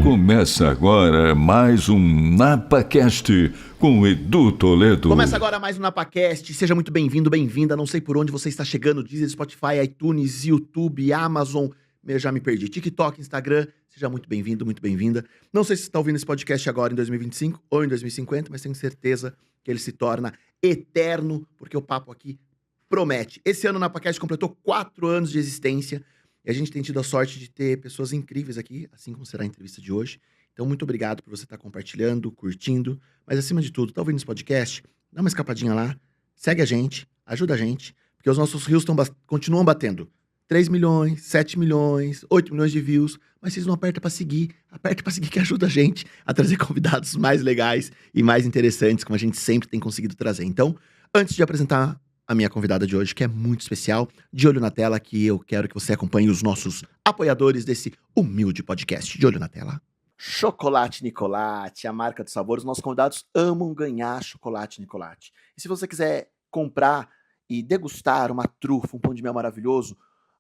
Começa agora mais um NapaCast com Edu Toledo. Começa agora mais um NapaCast. Seja muito bem-vindo, bem-vinda. Não sei por onde você está chegando. Deezer, Spotify, iTunes, YouTube, Amazon. Eu já me perdi. TikTok, Instagram. Seja muito bem-vindo, muito bem-vinda. Não sei se você está ouvindo esse podcast agora em 2025 ou em 2050, mas tenho certeza que ele se torna eterno, porque o papo aqui promete. Esse ano o NapaCast completou 4 anos de existência. E a gente tem tido a sorte de ter pessoas incríveis aqui, assim como será a entrevista de hoje. Então, muito obrigado por você estar compartilhando, curtindo. Mas, acima de tudo, tá ouvindo esse podcast? Dá uma escapadinha lá, segue a gente, ajuda a gente, porque os nossos rios continuam batendo. 3 milhões, 7 milhões, 8 milhões de views. Mas vocês não apertam pra seguir. Aperta pra seguir que ajuda a gente a trazer convidados mais legais e mais interessantes, como a gente sempre tem conseguido trazer. Então, antes de apresentar a minha convidada de hoje, que é muito especial, de olho na tela, que eu quero que você acompanhe os nossos apoiadores desse humilde podcast. De olho na tela. Chocolate Nicolate, a marca do sabor. Os nossos convidados amam ganhar chocolate Nicolate. E se você quiser comprar e degustar uma trufa, um pão de mel maravilhoso,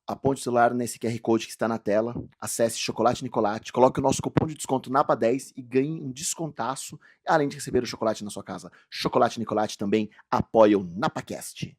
aponte o celular nesse QR Code que está na tela, acesse Chocolate Nicolate, coloque o nosso cupom de desconto NAPA10 e ganhe um descontaço, além de receber o chocolate na sua casa. Chocolate Nicolate também apoia o NapaCast.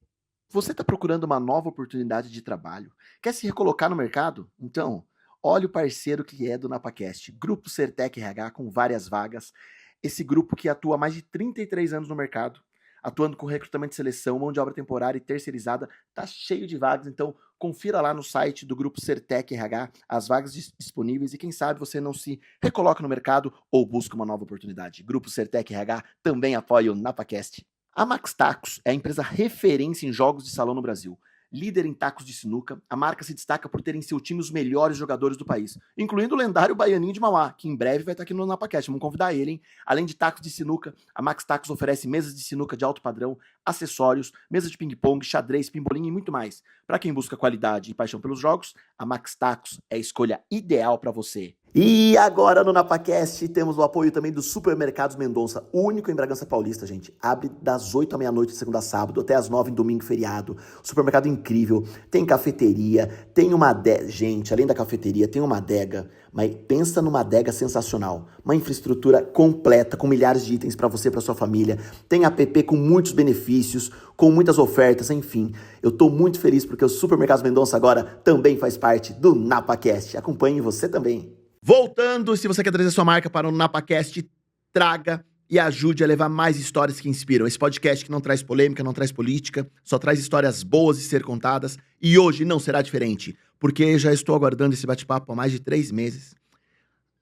Você está procurando uma nova oportunidade de trabalho? Quer se recolocar no mercado? Então, olha o parceiro que é do NapaCast, Grupo Sertec RH, com várias vagas. Esse grupo que atua há mais de 33 anos no mercado, atuando com recrutamento e seleção, mão de obra temporária e terceirizada, tá cheio de vagas, então confira lá no site do Grupo Sertec RH as vagas disponíveis e quem sabe você não se recoloca no mercado ou busca uma nova oportunidade. Grupo Sertec RH também apoia o NapaCast. A Max Tacos é a empresa referência em jogos de salão no Brasil. Líder em tacos de sinuca, a marca se destaca por ter em seu time os melhores jogadores do país, incluindo o lendário Baianinho de Mauá, que em breve vai estar aqui no NapaCast. Vamos convidar ele, hein? Além de tacos de sinuca, a Max Tacos oferece mesas de sinuca de alto padrão, acessórios, mesas de ping-pong, xadrez, pimbolim e muito mais. Para quem busca qualidade e paixão pelos jogos, a Max Tacos é a escolha ideal para você. E agora no NapaCast temos o apoio também do Supermercados Mendonça, único em Bragança Paulista, gente. Abre das 8 à meia-noite de segunda a sábado, até às 9 em domingo e feriado. Supermercado incrível, tem cafeteria, tem uma adega. Gente, além da cafeteria, tem uma adega, mas pensa numa adega sensacional. Uma infraestrutura completa, com milhares de itens para você e para sua família. Tem app com muitos benefícios, com muitas ofertas, enfim. Eu tô muito feliz porque o Supermercados Mendonça agora também faz parte do NapaCast. Acompanhe você também. Voltando, se você quer trazer sua marca para o NapaCast, traga e ajude a levar mais histórias que inspiram. Esse podcast que não traz polêmica, não traz política, só traz histórias boas de ser contadas. E hoje não será diferente, porque já estou aguardando esse bate-papo há mais de 3 meses.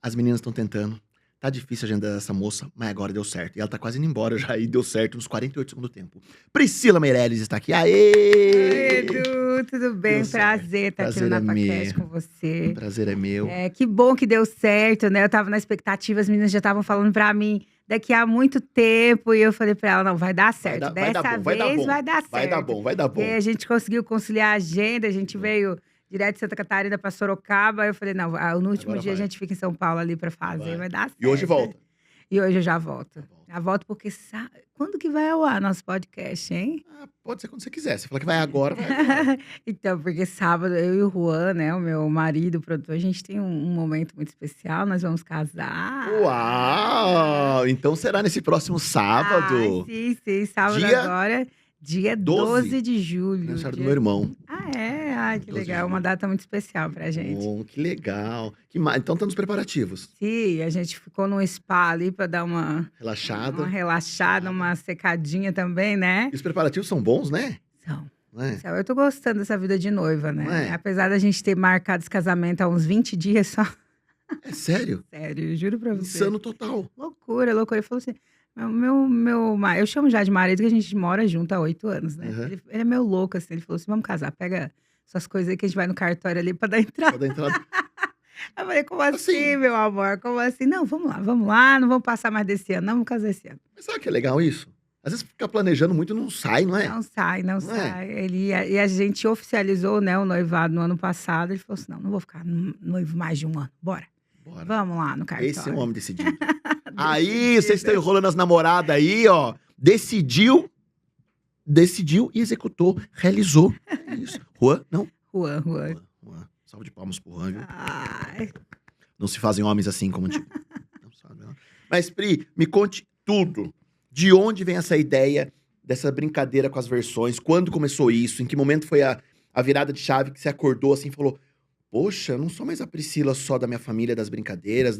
As meninas estão tentando. Tá difícil a agenda dessa moça, mas agora deu certo. E ela tá quase indo embora já e deu certo nos 48 segundos do tempo. Priscila Meirelles está aqui. Aê! Oi, Edu, tudo bem? Prazer estar aqui no NapaCast com você. O prazer é meu. Que bom que deu certo, né? Eu tava na expectativa, as meninas já estavam falando pra mim daqui a muito tempo. E eu falei pra ela, não, vai dar certo. Dessa vez vai dar certo. Vai dar bom, vai dar bom. E aí a gente conseguiu conciliar a agenda, a gente veio direto de Santa Catarina pra Sorocaba. Eu falei, não, no último Agora dia vai. a gente fica em São Paulo ali pra fazer, vai dar certo. E hoje volta. E hoje eu já volto. Já volto porque quando que vai ao ar nosso podcast, hein? Pode ser quando você quiser. Você fala que vai agora, vai agora. Então, porque sábado eu e o Juan, né, o meu marido, o produtor, a gente tem um momento muito especial, nós vamos casar. Uau! Então será nesse próximo sábado. Sim, sábado Dia agora, dia 12 de julho. Aniversário do meu irmão. É? Ai, que legal, uma data muito especial pra gente. Bom, que legal. Então estamos preparativos. Sim, a gente ficou num spa ali pra dar uma relaxada, uma secadinha também, né? E os preparativos são bons, né? São. É. Eu tô gostando dessa vida de noiva, né? É. Apesar da gente ter marcado esse casamento há uns 20 dias só. É sério? Sério, eu juro pra você. Insano total. Loucura. Ele falou assim, eu chamo já de marido que a gente mora junto há 8 anos, né? Uhum. Ele é meio louco, assim, ele falou assim, vamos casar, pega suas coisas aí que a gente vai no cartório ali pra dar entrada. Eu falei, como assim, meu amor? Como assim? Não, vamos lá, não vamos passar mais desse ano, não, vamos casar esse ano. Mas sabe que é legal isso? Às vezes fica planejando muito e não sai, não é? Não sai, não Não sai. E a gente oficializou, né, o noivado no ano passado. Ele falou assim: não vou ficar noivo mais de um ano. Bora. Bora. Vamos lá no Esse é um cartório. homem decidido. Aí, vocês estão enrolando as namoradas aí, ó. Decidiu e executou. Realizou. Isso. Juan, não? Juan. Juan. Salve de palmas pro Juan, viu? Ai, Não se fazem homens assim como antigo. Não sabe, não. Mas, Pri, me conte tudo. De onde vem essa ideia dessa brincadeira com as versões? Quando começou isso? Em que momento foi a virada de chave que você acordou assim e falou: poxa, eu não sou mais a Priscila só da minha família, das brincadeiras,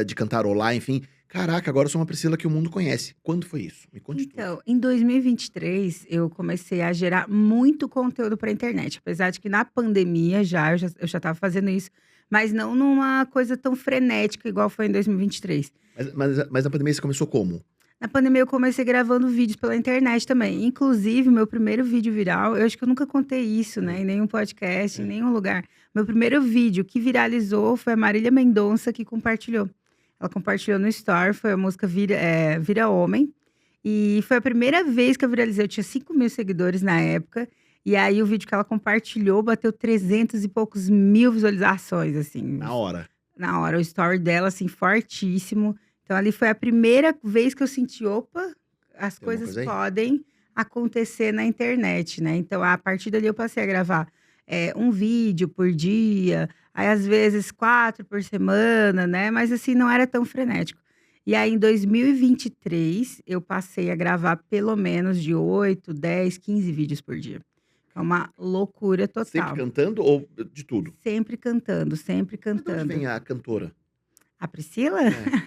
de cantarolar, enfim. Caraca, agora eu sou uma Priscila que o mundo conhece. Quando foi isso? Me conte tudo. então, em 2023, eu comecei a gerar muito conteúdo para a internet. Apesar de que na pandemia eu já estava fazendo isso, mas não numa coisa tão frenética igual foi em 2023. Mas na pandemia você começou como? Na pandemia eu comecei gravando vídeos pela internet também. Inclusive, meu primeiro vídeo viral, eu acho que eu nunca contei isso, né? Em nenhum podcast, em nenhum lugar. Meu primeiro vídeo que viralizou foi a Marília Mendonça que compartilhou. Ela compartilhou no Story, foi a música Vira Homem. E foi a primeira vez que eu viralizei. Eu tinha 5 mil seguidores na época. E aí o vídeo que ela compartilhou bateu 300 e poucos mil visualizações, assim. Na hora. Na hora. O story dela, assim, fortíssimo. Então, ali foi a primeira vez que eu senti, opa, as Tem uma coisas coisa aí? podem acontecer na internet, né? Então, a partir dali eu passei a gravar um vídeo por dia, aí às vezes 4 por semana, né? Mas assim, não era tão frenético. E aí, em 2023, eu passei a gravar pelo menos de 8, 10, 15 vídeos por dia. É uma loucura total. Sempre cantando ou de tudo? Sempre cantando, sempre Mas de onde cantando. vem a cantora? A Priscila?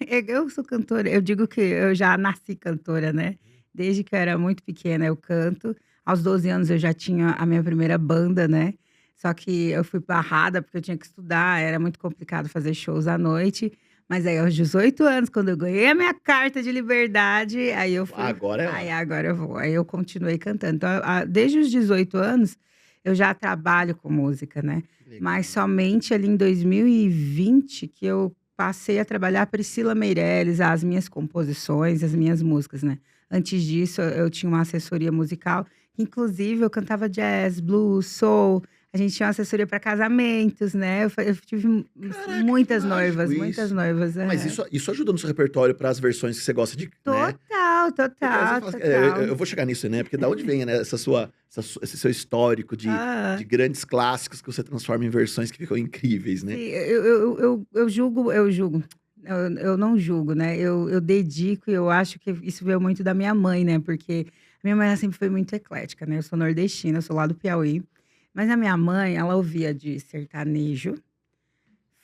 É. Eu sou cantora. Eu digo que eu já nasci cantora, né? Desde que eu era muito pequena, eu canto. Aos 12 anos, eu já tinha a minha primeira banda, né? Só que eu fui barrada porque eu tinha que estudar. Era muito complicado fazer shows à noite. Mas aí, aos 18 anos, quando eu ganhei a minha carta de liberdade, aí eu fui. Agora é hora. Aí agora eu vou. Aí eu continuei cantando. Então, desde os 18 anos, eu já trabalho com música, né? Que legal. Mas somente ali em 2020 que eu passei a trabalhar a Priscila Meirelles, as minhas composições, as minhas músicas, né? Antes disso, eu tinha uma assessoria musical, inclusive eu cantava jazz, blues, soul. A gente tinha uma assessoria para casamentos, né? Eu tive Caraca, muitas que mágico noivas, isso. muitas noivas. Mas isso ajuda no seu repertório para as versões que você gosta de, né? Total, Porque às vezes total, você fala, total. eu vou chegar nisso, né? Porque da onde vem, né, esse seu histórico de grandes clássicos que você transforma em versões que ficam incríveis, né? Sim, eu julgo. Eu não julgo, né? Eu dedico e eu acho que isso veio muito da minha mãe, né? Porque a minha mãe ela sempre foi muito eclética, né? Eu sou nordestina, eu sou lá do Piauí. Mas a minha mãe, ela ouvia de sertanejo,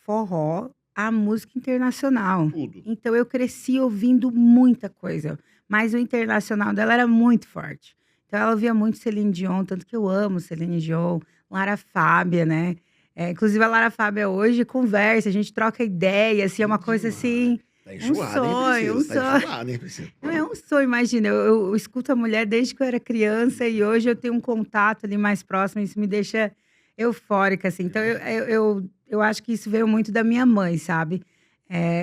forró, a música internacional. Tudo. Então eu cresci ouvindo muita coisa, mas o internacional dela era muito forte. Então ela ouvia muito Celine Dion, tanto que eu amo Celine Dion, Lara Fábia, né? Inclusive a Lara Fábia hoje conversa, a gente troca ideia, assim, é uma coisa assim, Tá enjoada, sonho, hein, Priscila? Tá enjoada, hein, Priscila? não é um sonho, imagina, eu escuto a mulher desde que eu era criança e hoje eu tenho um contato ali mais próximo, isso me deixa eufórica, assim. Então eu acho que isso veio muito da minha mãe, sabe?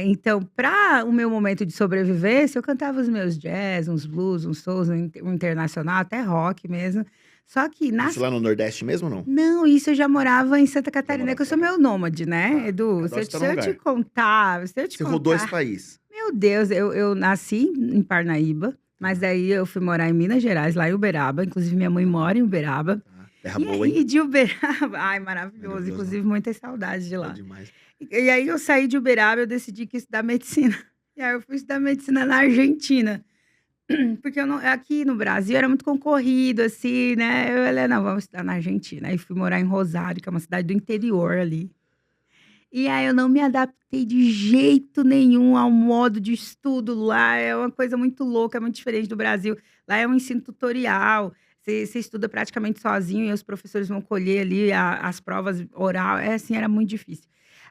Então, para o meu momento de sobrevivência, eu cantava os meus jazz, uns blues, uns souls, um internacional, até rock mesmo. Só que Isso lá no Nordeste mesmo ou não? Não, isso eu já morava em Santa Catarina, morava que eu sou fora. meio nômade, né, Tá, Edu? cada Se hora eu, você tá se num eu te lugar. contar, se eu te Você rodou esse contar. país. Meu Deus, eu nasci em Parnaíba, mas aí eu fui morar em Minas Gerais, lá em Uberaba. Inclusive, minha mãe mora em Uberaba. Tá. Terra E boa, aí, hein? de Uberaba, ai, maravilhoso. Maravilhoso, Inclusive, muitas saudades de Bom lá. demais. E aí, eu saí de Uberaba, eu decidi que ia estudar medicina. E aí, eu fui estudar medicina na Argentina. Porque aqui no Brasil era muito concorrido, assim, né? Eu falei, não, vamos estudar na Argentina. Aí fui morar em Rosário, que é uma cidade do interior ali. E aí eu não me adaptei de jeito nenhum ao modo de estudo lá. É uma coisa muito louca, é muito diferente do Brasil. Lá é um ensino tutorial. Você estuda praticamente sozinho e os professores vão colher ali as provas oral. Assim, era muito difícil.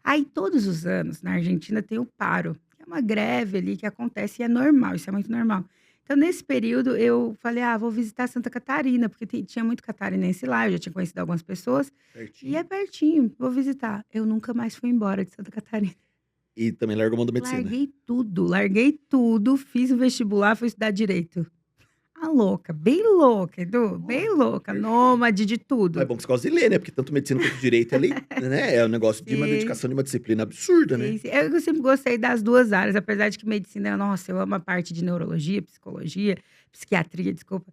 Aí, todos os anos, na Argentina, tem o paro, que é uma greve ali que acontece e é normal, isso é muito normal. Então, nesse período, eu falei, vou visitar Santa Catarina, porque tinha muito catarinense lá, eu já tinha conhecido algumas pessoas. E Certinho. é pertinho, vou visitar. Eu nunca mais fui embora de Santa Catarina. E também largou mão da medicina. Larguei tudo, fiz o vestibular, fui estudar direito. Uma louca, Edu, bem louca, perfeito. nômade de Mas é tudo. bom que você gosta de ler, né? Porque tanto medicina quanto direito é, né? É um negócio de uma Sim, dedicação de uma disciplina absurda, né? sim, sim. Eu sempre gostei das 2 áreas, apesar de que medicina, nossa, eu amo a parte de neurologia, psicologia, psiquiatria, desculpa.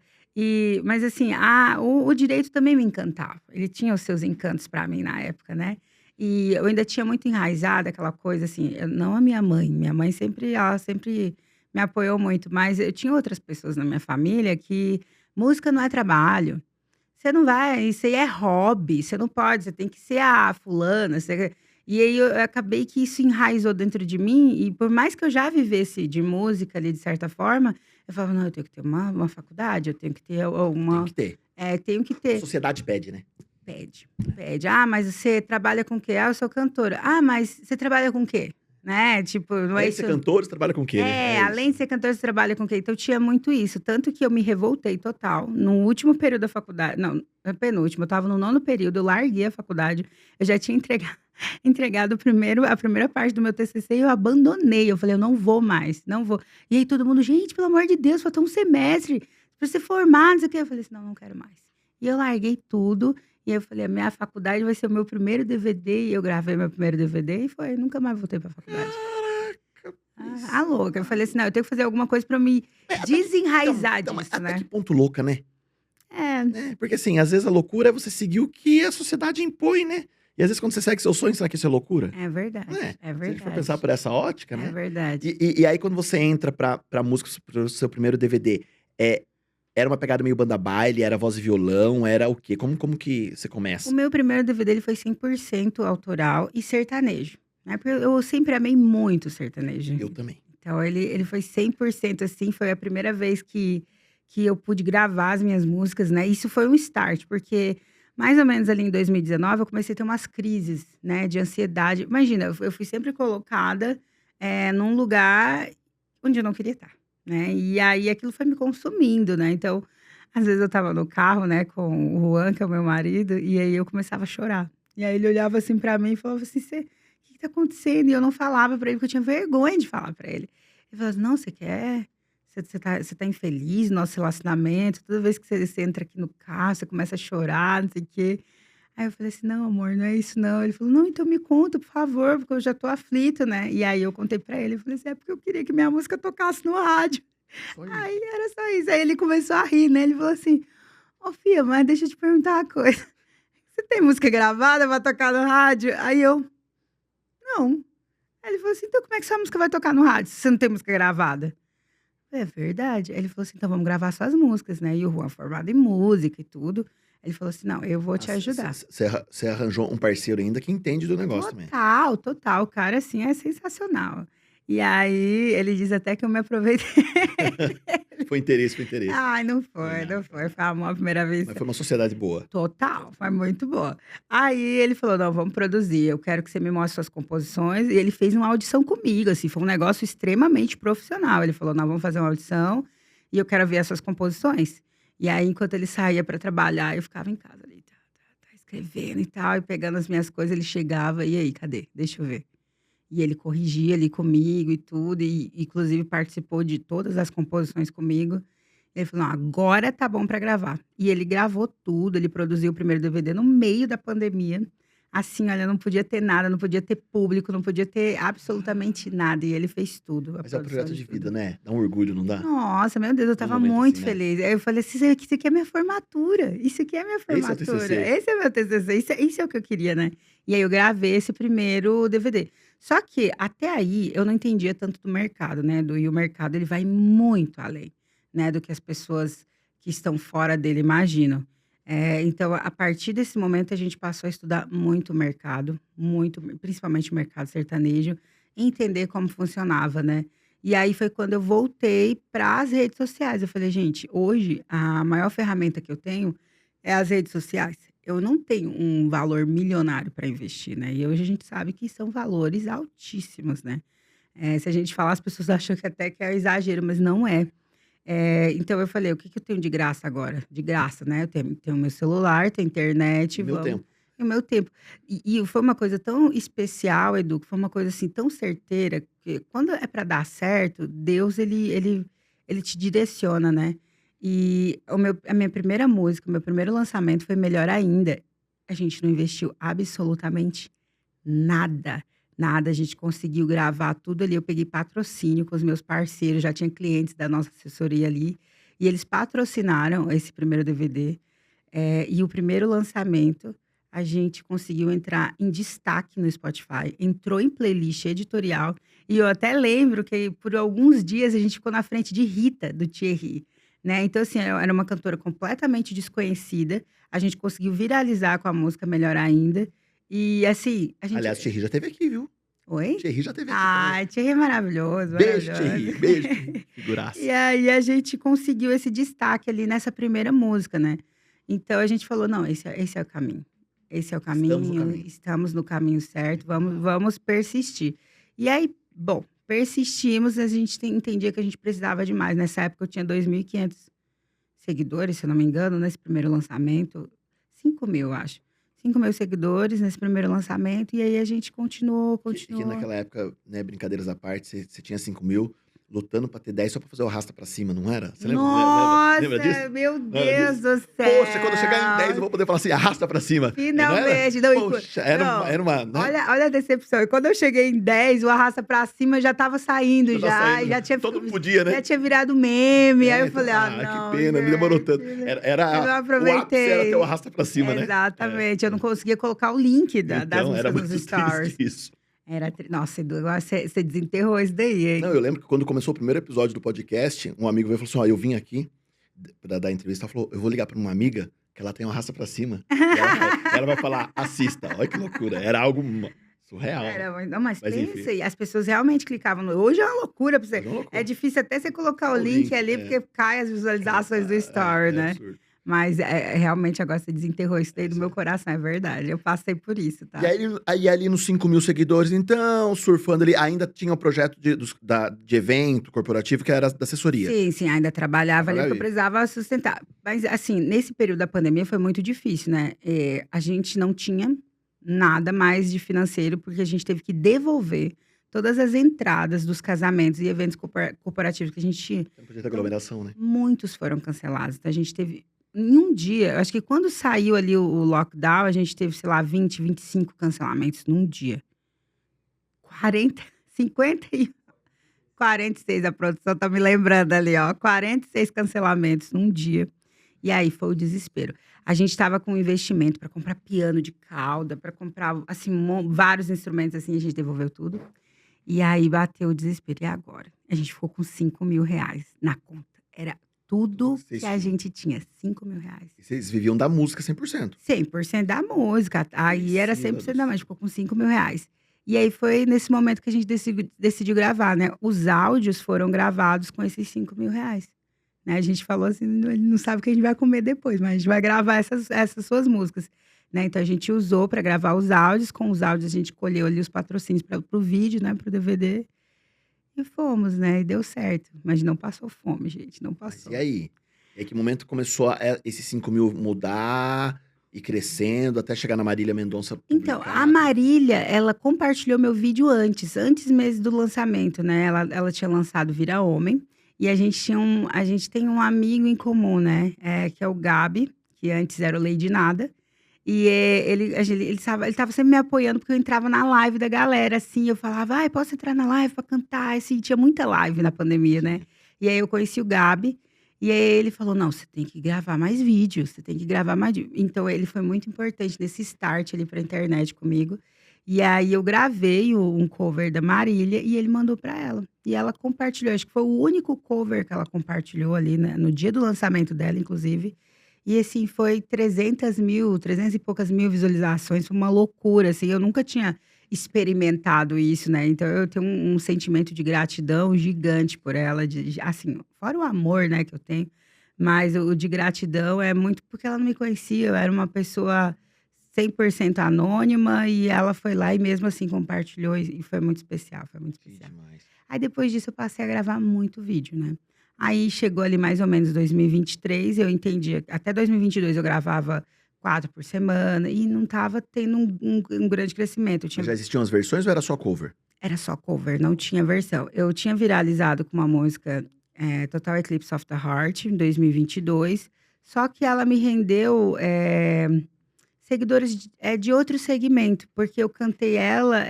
Mas assim, o direito também me encantava. Ele tinha os seus encantos para mim na época, né. E eu ainda tinha muito enraizada aquela coisa assim, não a minha mãe sempre ela sempre me apoiou muito, mas eu tinha outras pessoas na minha família que música não é trabalho. Você não vai, isso aí é hobby, você não pode, você tem que ser a fulana, você e aí eu acabei que isso enraizou dentro de mim e por mais que eu já vivesse de música ali de certa forma, eu falava: "Não, eu tenho que ter uma faculdade, eu tenho que ter Tem uma que ter. tenho que A ter". sociedade pede, né? Pede, pede. "Ah, mas você trabalha com o quê?". "Ah, eu sou cantora". "Ah, mas você trabalha com o quê?". Né, tipo, não é Além de ser isso. cantor, você trabalha com o quê, né? É isso, Além de né? ser cantora, você trabalha com o quê? Então tinha muito isso, tanto que eu me revoltei total, no último período da faculdade não, no penúltimo, eu estava no 9º período, eu larguei a faculdade, eu já tinha entregado a primeira parte do meu TCC e eu abandonei, eu falei: "Eu não vou mais, não vou". E aí todo mundo: "Gente, pelo amor de Deus, falta um semestre pra você formar, não sei o quê", eu falei assim: "Não, não quero mais". E eu larguei tudo, e aí eu falei: "A minha faculdade vai ser o meu primeiro DVD", e eu gravei meu primeiro DVD e foi, nunca mais voltei pra faculdade. Caraca, A louca. Eu falei assim: "Não, eu tenho que fazer alguma coisa pra me é, desenraizar mas disso, até que né". ponto louca, né? É, Né? Porque assim, às vezes a loucura é você seguir o que a sociedade impõe, né? E às vezes quando você segue seu sonho, será que isso é loucura? é Não verdade, é? é Se a gente for pensar verdade, por essa ótica, é né? verdade. E aí quando você entra pra música, pro seu primeiro DVD, é, era uma pegada meio banda baile, era voz e violão, era o quê? Como que você O começa? meu primeiro DVD ele foi 100% autoral e sertanejo, né, porque eu sempre amei muito sertanejo. Eu também. Então ele foi 100% assim, foi a primeira vez que eu pude gravar as minhas músicas, né, isso foi um start, porque mais ou menos ali em 2019 eu comecei a ter umas crises, né, de ansiedade. Imagina, eu fui sempre colocada, num lugar onde eu não queria estar, né, e aí aquilo foi me consumindo, né, então, às vezes eu estava no carro, né, com o Juan, que é o meu marido, e aí eu começava a chorar. E aí ele olhava assim pra mim e falava assim: "Você que tá acontecendo?". E eu não falava pra ele, porque eu tinha vergonha de falar pra ele. Ele falava assim: "Não, você quer? Você tá infeliz no nosso relacionamento, toda vez que você entra aqui no carro, você começa a chorar, não sei o quê". Aí eu falei assim: "Não, amor, não é isso não". Ele falou: "Não, então me conta, por favor, porque eu já tô aflito, né". E aí eu contei pra ele, eu falei assim: "É porque eu queria que minha música tocasse no rádio". Só Aí isso. era só isso. Aí ele começou a rir, né, ele falou assim: "Ô filha, mas deixa eu te perguntar uma coisa, você tem música gravada pra tocar no rádio?". Aí eu: "Não". Aí ele falou assim: "Então como é que sua música vai tocar no rádio se você não tem música gravada?". É verdade. Aí ele falou assim: "Então vamos gravar suas músicas, né". E o Juan formado em música e tudo, ele falou assim: "Não, eu vou Ah, te ajudar". você arranjou um parceiro ainda que entende do negócio também. Total, total. O cara, assim, é sensacional. E aí ele diz até que eu me aproveitei. Foi interesse, foi interesse. Ai, não Foi foi, nada, não foi foi. nada. Foi amor à primeira vista. Mas foi uma sociedade boa. Total, foi muito boa. Aí ele falou: "Não, vamos produzir, eu quero que você me mostre suas composições", e ele fez uma audição comigo, assim, foi um negócio extremamente profissional. Ele falou: "Não, vamos fazer uma audição e eu quero ver as suas composições". E aí, enquanto ele saía para trabalhar, eu ficava em casa ali, escrevendo e tal, e pegando as minhas coisas, ele chegava: "E aí, cadê? Deixa eu ver". E ele corrigia ali comigo e tudo, e inclusive participou de todas as composições comigo. Ele falou: "Não, agora tá bom pra gravar". E ele gravou tudo, ele produziu o primeiro DVD no meio da pandemia. Assim, olha, não podia ter nada, não podia ter público, não podia ter absolutamente Ah, nada, e ele fez tudo, a mas é o produção projeto de de vida, tudo. né? Dá um orgulho, não dá? Nossa, meu Deus, eu Num estava momento assim, muito né? feliz. Aí eu falei assim: Isso aqui é minha formatura, isso aqui é minha Esse é o formatura, TCC. esse é meu TCC, isso é o que eu queria, né". E aí eu gravei esse primeiro DVD. Só que até aí eu não entendia tanto do mercado, né, e o mercado ele vai muito além, né, do que as pessoas que estão fora dele imaginam. Então a partir desse momento a gente passou a estudar muito o mercado, muito, principalmente o mercado sertanejo, e entender como funcionava, né. E aí foi quando eu voltei para as redes sociais. Eu falei: "Gente, hoje a maior ferramenta que eu tenho é as redes sociais". Eu não tenho um valor milionário para investir, né, e hoje a gente sabe que são valores altíssimos, né. Se a gente falar, as pessoas acham que até que é exagero, mas não é. Então eu falei: "O que que eu tenho de graça agora?". De graça, né, eu tenho meu celular, tenho E internet, meu vamos tempo. e o meu tempo. E foi uma coisa tão especial, Edu, que foi uma coisa, assim, tão certeira, que quando é para dar certo, Deus ele te direciona, né. E a minha primeira música, o meu primeiro lançamento foi Melhor Ainda. A gente não investiu absolutamente nada, nada. A gente conseguiu gravar tudo ali. Eu peguei patrocínio com os meus parceiros, já tinha clientes da nossa assessoria ali. E eles patrocinaram esse primeiro DVD. E o primeiro lançamento, a gente conseguiu entrar em destaque no Spotify. Entrou em playlist editorial. E eu até lembro que por alguns dias a gente ficou na frente de Rita, do Thierry. Né? Então, assim, era uma cantora completamente desconhecida. A gente conseguiu viralizar com a música Melhor Ainda. E, assim, a gente... Aliás, Thierry já teve aqui, viu? Oi? Thierry já teve aqui Ai, Thierry é maravilhoso, também. Beijo, maravilhoso. Thierry. Beijo, Thierry. Figuraça. E aí a gente conseguiu esse destaque ali nessa primeira música, né? Então a gente falou, não, esse é o caminho. Esse é o caminho, estamos no caminho certo, vamos persistir. E aí, bom, persistimos, a gente entendia que a gente precisava de mais. Nessa época eu tinha 2.500 seguidores, se eu não me engano, nesse primeiro lançamento. 5.000, eu acho. 5.000 seguidores nesse primeiro lançamento, e aí a gente continuou. Que naquela época, né, brincadeiras à parte, você tinha 5.000, lutando pra ter 10 só pra fazer o arrasta pra cima, não era? Você lembra? Nossa, lembra disso? meu Lembra Deus disso? do céu. Poxa, quando eu chegar em 10 eu vou poder falar assim, arrasta pra cima. Finalmente. Não era? Não, Poxa, era uma né? Olha a decepção. E quando eu cheguei em 10, o arrasta pra cima já tava saindo, já tinha... Todo podia, né? Já tinha virado meme. Aí eu falei, não, que pena, não demorou tanto. eu não O aproveitei. ápice era ter o arrasta pra cima, né? Exatamente. Eu não conseguia colocar o link das Então, era músicas muito nos stories. triste isso. Nossa, Edu, agora você desenterrou isso daí, hein? Não, eu lembro que quando começou o primeiro episódio do podcast, um amigo veio e falou assim, ó, eu vim aqui pra dar entrevista, ela falou, eu vou ligar pra uma amiga que ela tem uma raça pra cima. E ela vai falar, assista. Olha que loucura. Era algo surreal. Não, mas pensa, enfim. e as pessoas realmente clicavam. Hoje é uma loucura pra você. É uma loucura. É difícil até você colocar o link ali, porque cai as visualizações do story, né? Absurdo. Mas realmente agora você desenterrou isso daí do meu coração, é verdade. Eu passei por isso, tá? E aí ali nos 5.000 seguidores, então, surfando ali, ainda tinha um projeto de evento corporativo que era da assessoria. Sim, ainda trabalhava ali, porque eu precisava sustentar. Mas, assim, nesse período da pandemia foi muito difícil, né? A gente não tinha nada mais de financeiro, porque a gente teve que devolver todas as entradas dos casamentos e eventos corporativos que a gente tinha. Não podia ter aglomeração, né? Muitos foram cancelados. Então, a gente teve... Em um dia, acho que quando saiu ali o lockdown, a gente teve, sei lá, 20, 25 cancelamentos num dia. 40, 50 e 46, a produção tá me lembrando ali, ó. 46 cancelamentos num dia. E aí foi o desespero. A gente tava com investimento para comprar piano de cauda, para comprar, assim, vários instrumentos, assim, a gente devolveu tudo. E aí bateu o desespero. E agora? A gente ficou com 5.000 reais na conta. Era tudo que a gente tinha, 5.000 reais. E vocês viviam da música 100%. 100% da música. Aí era 100% da música, ficou com 5.000 reais. E aí foi nesse momento que a gente decidiu gravar, né? Os áudios foram gravados com esses 5.000 reais. Né? A gente falou assim, não sabe o que a gente vai comer depois, mas a gente vai gravar essas suas músicas. Né? Então a gente usou para gravar os áudios. Com os áudios a gente colheu ali os patrocínios para o vídeo, né? Para o DVD. E fomos, né? E deu certo. Mas não passou fome, gente. Não passou. Mas e aí? E aí que momento começou esses 5.000 mudar e crescendo até chegar na Marília Mendonça publicar? Então, a Marília, ela compartilhou meu vídeo antes mesmo do lançamento, né? Ela tinha lançado Vira Homem. E a gente tem um amigo em comum, né? Que é o Gabi, que antes era o Lady Nada. E ele tava sempre me apoiando, porque eu entrava na live da galera, assim, eu falava, posso entrar na live pra cantar? Assim, tinha muita live na pandemia, né? E aí eu conheci o Gabi, e aí ele falou, não, você tem que gravar mais vídeos, você tem que gravar mais vídeos. Então ele foi muito importante nesse start ali pra internet comigo. E aí eu gravei um cover da Marília e ele mandou pra ela. E ela compartilhou, acho que foi o único cover que ela compartilhou ali, né? No dia do lançamento dela, inclusive. E, assim, foi 300 e poucas mil visualizações, foi uma loucura, assim, eu nunca tinha experimentado isso, né, então eu tenho um sentimento de gratidão gigante por ela, assim, fora o amor, né, que eu tenho, mas o de gratidão é muito porque ela não me conhecia, eu era uma pessoa 100% anônima e ela foi lá e mesmo assim compartilhou e foi muito especial, foi muito especial. Aí depois disso eu passei a gravar muito vídeo, né. Aí chegou ali mais ou menos 2023, eu entendi, até 2022 eu gravava 4 por semana e não estava tendo um grande crescimento. Mas já existiam as versões ou era só cover? Era só cover, não tinha versão. Eu tinha viralizado com uma música Total Eclipse of the Heart, em 2022. Só que ela me rendeu seguidores de outro segmento, porque eu cantei ela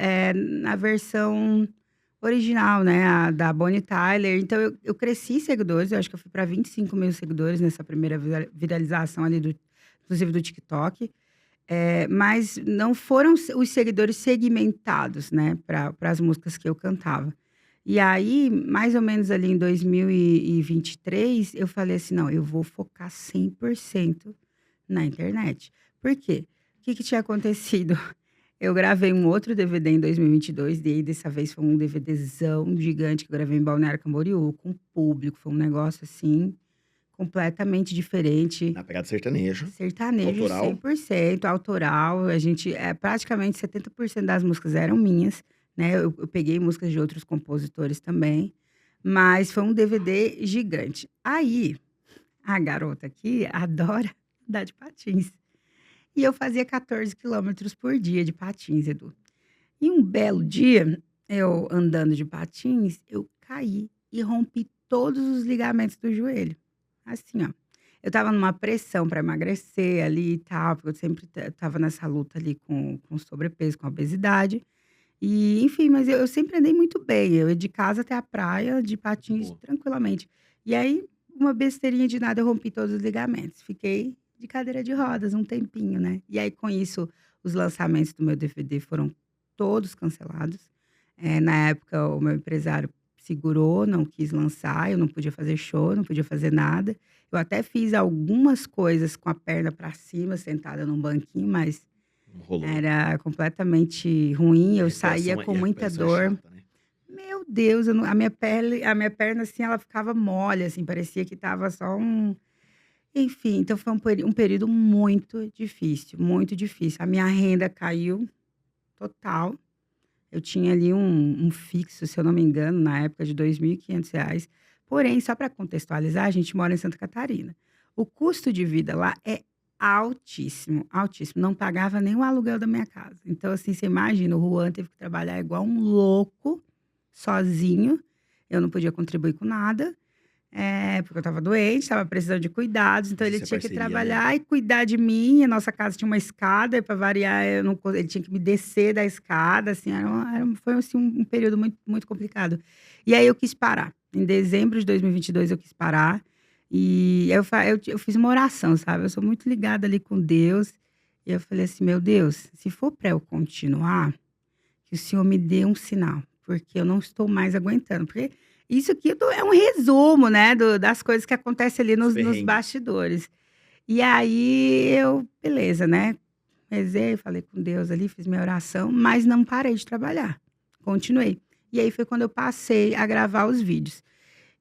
na versão original, né? A da Bonnie Tyler. Então eu cresci seguidores, eu acho que eu fui para 25 mil seguidores nessa primeira viralização ali, inclusive do TikTok. Mas não foram os seguidores segmentados, né? Para as músicas que eu cantava. E aí, mais ou menos ali em 2023, eu falei assim: não, eu vou focar 100% na internet. Por quê? O que tinha acontecido? Eu gravei um outro DVD em 2022, e aí dessa vez foi um DVDzão gigante que eu gravei em Balneário Camboriú, com público. Foi um negócio assim, completamente diferente. Na pegada sertanejo. Sertanejo, Autoral? 100% autoral. A gente, praticamente 70% das músicas eram minhas, né? Eu peguei músicas de outros compositores também, mas foi um DVD gigante. Aí, a garota aqui adora andar de patins. E eu fazia 14 quilômetros por dia de patins, Edu. E um belo dia, eu andando de patins, eu caí e rompi todos os ligamentos do joelho. Assim, ó. Eu tava numa pressão para emagrecer ali e tal, porque eu sempre tava nessa luta ali com sobrepeso, com obesidade. E, enfim, mas eu sempre andei muito bem. Eu ia de casa até a praia, de patins, Boa. tranquilamente. E aí, uma besteirinha de nada, eu rompi todos os ligamentos. Fiquei de cadeira de rodas um tempinho, né? E aí, com isso, os lançamentos do meu DVD foram todos cancelados. Na época, o meu empresário segurou, não quis lançar, eu não podia fazer show, não podia fazer nada. Eu até fiz algumas coisas com a perna para cima, sentada num banquinho, mas Não rolou. era completamente ruim, eu A saía recuperação- com e a muita recuperação é dor. chata, né? Meu Deus, a minha perna, assim, ela ficava mole, assim, parecia que tava só um... Enfim, então foi um período muito difícil, muito difícil. A minha renda caiu total. Eu tinha ali um fixo, se eu não me engano, na época de R$ 2.500. Porém, só para contextualizar, a gente mora em Santa Catarina. O custo de vida lá é altíssimo, altíssimo. Não pagava nem o aluguel da minha casa. Então, assim, você imagina, o Juan teve que trabalhar igual um louco, sozinho. Eu não podia contribuir com nada, porque eu estava doente, estava precisando de cuidados. Então, Mas ele isso é tinha que parceria, né? trabalhar e cuidar de mim. A nossa casa tinha uma escada, para variar, ele tinha que me descer da escada. Assim, foi assim, um período muito, muito complicado. E aí, eu quis parar. Em dezembro de 2022, eu quis parar. E eu fiz uma oração, sabe? Eu sou muito ligada ali com Deus. E eu falei assim: meu Deus, se for para eu continuar, que o Senhor me dê um sinal, porque eu não estou mais aguentando. Porque isso aqui é um resumo, né, das coisas que acontecem ali nos perrengues. bastidores. E aí beleza, né? Rezei, falei com Deus ali, fiz minha oração, mas não parei de trabalhar. Continuei. E aí foi quando eu passei a gravar os vídeos.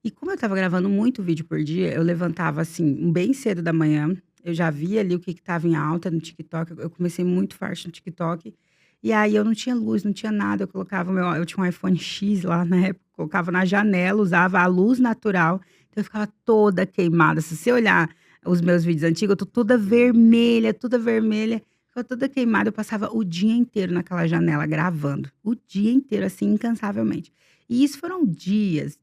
E como eu estava gravando muito vídeo por dia, eu levantava assim, bem cedo da manhã. Eu já via ali o que estava em alta no TikTok. Eu comecei muito forte no TikTok. E aí eu não tinha luz, não tinha nada. Eu colocava eu tinha um iPhone X lá na época, colocava na janela, usava a luz natural. Então eu ficava toda queimada. Se você olhar os meus vídeos antigos, eu tô toda vermelha, ficava toda queimada. Eu passava o dia inteiro naquela janela gravando. O dia inteiro, assim, incansavelmente. E isso foram dias.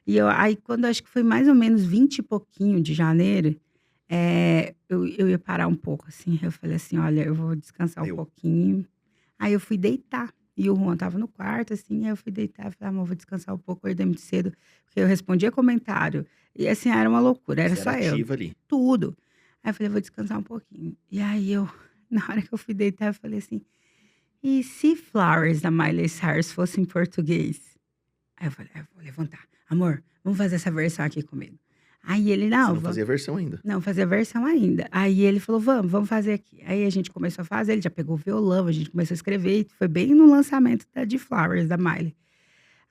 E aí, quando acho que foi mais ou menos 20 e pouquinho de janeiro, eu ia parar um pouco, assim. Eu falei assim: olha, eu vou descansar um pouquinho. Aí eu fui deitar. E o Juan tava no quarto, assim. Aí eu fui deitar. Falei: amor, vou descansar um pouco. Acordei muito cedo. Porque eu respondia comentário. E assim, era uma loucura. Era Você só era eu. ativa ali. Tudo. Aí eu falei: vou descansar um pouquinho. E aí na hora que eu fui deitar, eu falei assim: e se Flowers da Miley Cyrus fosse em português? Aí eu falei: eu vou levantar. Amor, vamos fazer essa versão aqui comigo. Aí ele: Você não, não fazia versão ainda. não, fazia a versão ainda. Aí ele falou: vamos fazer aqui. Aí a gente começou a fazer, ele já pegou o violão, a gente começou a escrever, e foi bem no lançamento de Flowers, da Miley.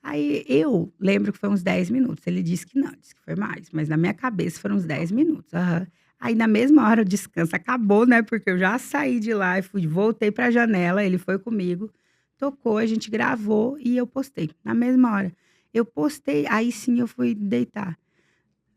Aí eu lembro que foi uns 10 minutos. Ele disse que não, disse que foi mais, mas na minha cabeça foram uns 10 minutos. Aham. Aí na mesma hora o descanso acabou, né? Porque eu já saí de lá e voltei pra janela, ele foi comigo, tocou, a gente gravou e eu postei. Na mesma hora. Eu postei, aí sim eu fui deitar.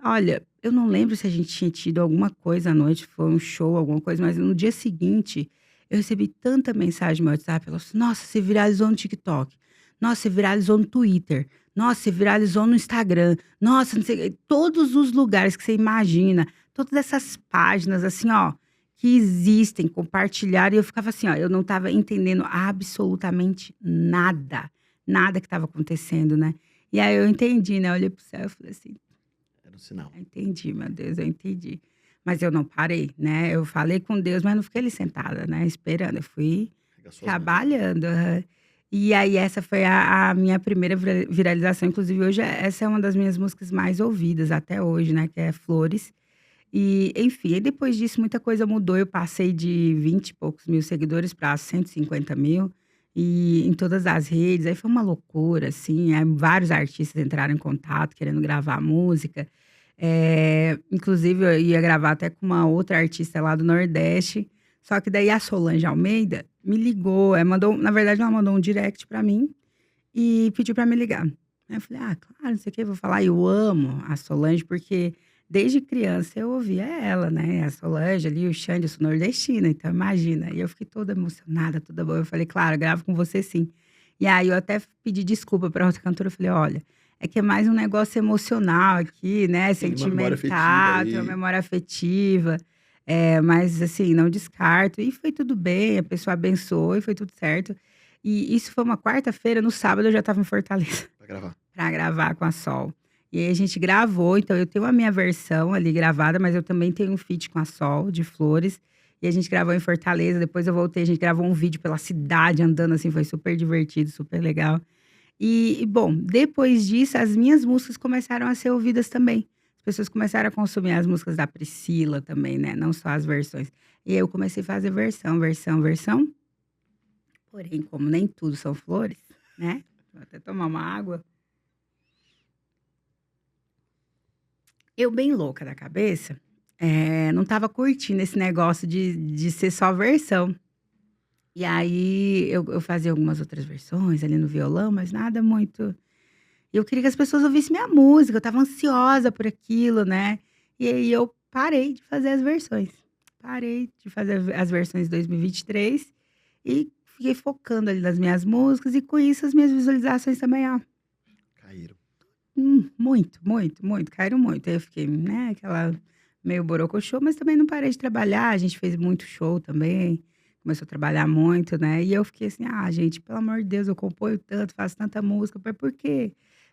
Olha, eu não lembro se a gente tinha tido alguma coisa à noite, foi um show, alguma coisa, mas no dia seguinte eu recebi tanta mensagem no meu WhatsApp, ela falou assim: nossa, você viralizou no TikTok. Nossa, você viralizou no Twitter. Nossa, você viralizou no Instagram. Nossa, não sei, todos os lugares que você imagina. Todas essas páginas, assim, ó, que existem, compartilharam. E eu ficava assim, ó, eu não estava entendendo absolutamente nada. Nada que estava acontecendo, né? E aí eu entendi, né? Eu olhei pro céu e falei assim, Era um sinal. eu entendi, meu Deus, eu entendi. Mas eu não parei, né? Eu falei com Deus, mas não fiquei ali sentada, né? Esperando. Eu fui Arregaçou as mangas. trabalhando. Aham. E aí, essa foi a minha primeira viralização. Inclusive, hoje, essa é uma das minhas músicas mais ouvidas até hoje, né? Que é Flores. E, enfim, aí depois disso, muita coisa mudou. Eu passei de 20 e poucos mil seguidores para 150 mil. E em todas as redes. Aí foi uma loucura, assim. Aí vários artistas entraram em contato, querendo gravar música. Inclusive, eu ia gravar até com uma outra artista lá do Nordeste. Só que daí a Solange Almeida me ligou. Na verdade, ela mandou um direct pra mim e pediu pra me ligar. Aí eu falei, claro, não sei o que, vou falar. Eu amo a Solange, porque desde criança eu ouvia ela, né? A Solange ali, o Xande, eu sou nordestina, então imagina. E eu fiquei toda emocionada, toda boa. Eu falei, claro, eu gravo com você sim. E aí eu até pedi desculpa pra outra cantora. Eu falei, olha, é que é mais um negócio emocional aqui, né? Tem uma memória afetiva Sentimental, aí. tem uma memória afetiva. Mas assim, não descarto. E foi tudo bem, a pessoa abençoou e foi tudo certo. E isso foi uma quarta-feira, no sábado eu já estava em Fortaleza Pra gravar. para gravar com a Sol. E aí a gente gravou, então eu tenho a minha versão ali gravada, mas eu também tenho um feat com a Sol, de Flores. E a gente gravou em Fortaleza, depois eu voltei, a gente gravou um vídeo pela cidade, andando assim, foi super divertido, super legal. Bom, depois disso, as minhas músicas começaram a ser ouvidas também. As pessoas começaram a consumir as músicas da Priscila também, né? Não só as versões. E aí eu comecei a fazer versão. Porém, como nem tudo são flores, né? Vou até tomar uma água. Eu, bem louca da cabeça, não tava curtindo esse negócio de ser só versão. E aí eu fazia algumas outras versões ali no violão, mas nada muito. Eu queria que as pessoas ouvissem minha música, eu tava ansiosa por aquilo, né? E aí eu parei de fazer as versões. Parei de fazer as versões de 2023 e fiquei focando ali nas minhas músicas e com isso as minhas visualizações também, ó, Caíram. muito, muito, muito, caíram muito. Aí eu fiquei, né, aquela meio borocochô, mas também não parei de trabalhar, a gente fez muito show também, começou a trabalhar muito, né? E eu fiquei assim, gente, pelo amor de Deus, eu componho tanto, faço tanta música, mas por que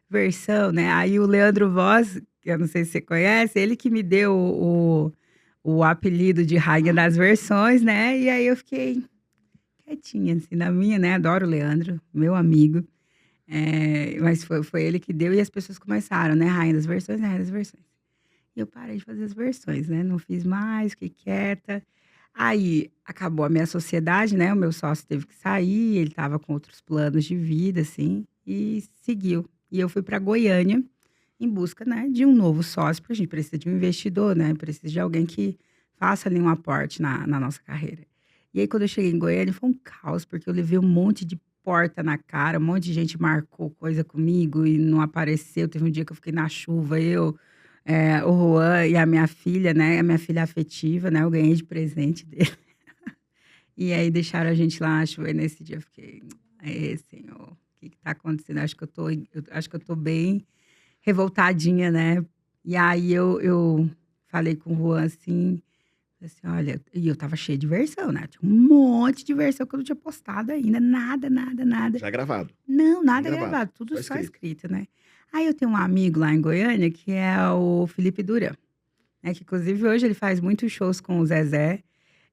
versão, né? Aí o Leandro Voz, que eu não sei se você conhece, ele que me deu o apelido de rainha das versões, né? E aí eu fiquei quietinha, assim, na minha, né? Adoro o Leandro, meu amigo. Mas foi ele que deu e as pessoas começaram, né? Rainha das versões, rainha das versões. E eu parei de fazer as versões, né? Não fiz mais, fiquei quieta. Aí acabou a minha sociedade, né? O meu sócio teve que sair, ele estava com outros planos de vida, assim, e seguiu. E eu fui para Goiânia em busca, né, de um novo sócio, porque a gente precisa de um investidor, né? Precisa de alguém que faça ali um aporte na nossa carreira. E aí, quando eu cheguei em Goiânia, foi um caos, porque eu levei um monte de porta na cara, um monte de gente marcou coisa comigo e não apareceu. Teve um dia que eu fiquei na chuva, o Juan e a minha filha, né? A minha filha afetiva, né? Eu ganhei de presente dele. E aí deixaram a gente lá na chuva. E nesse dia eu fiquei, Senhor, o que tá acontecendo? Acho que eu tô bem revoltadinha, né? E aí eu falei com o Juan assim, olha, e eu tava cheia de versão, né? Tinha um monte de versão que eu não tinha postado ainda, nada. Já gravado. Não, nada Gravado, gravado, tudo só só escrito, né? Aí eu tenho um amigo lá em Goiânia, que é o Felipe Duran, né? Que inclusive hoje ele faz muitos shows com o Zezé.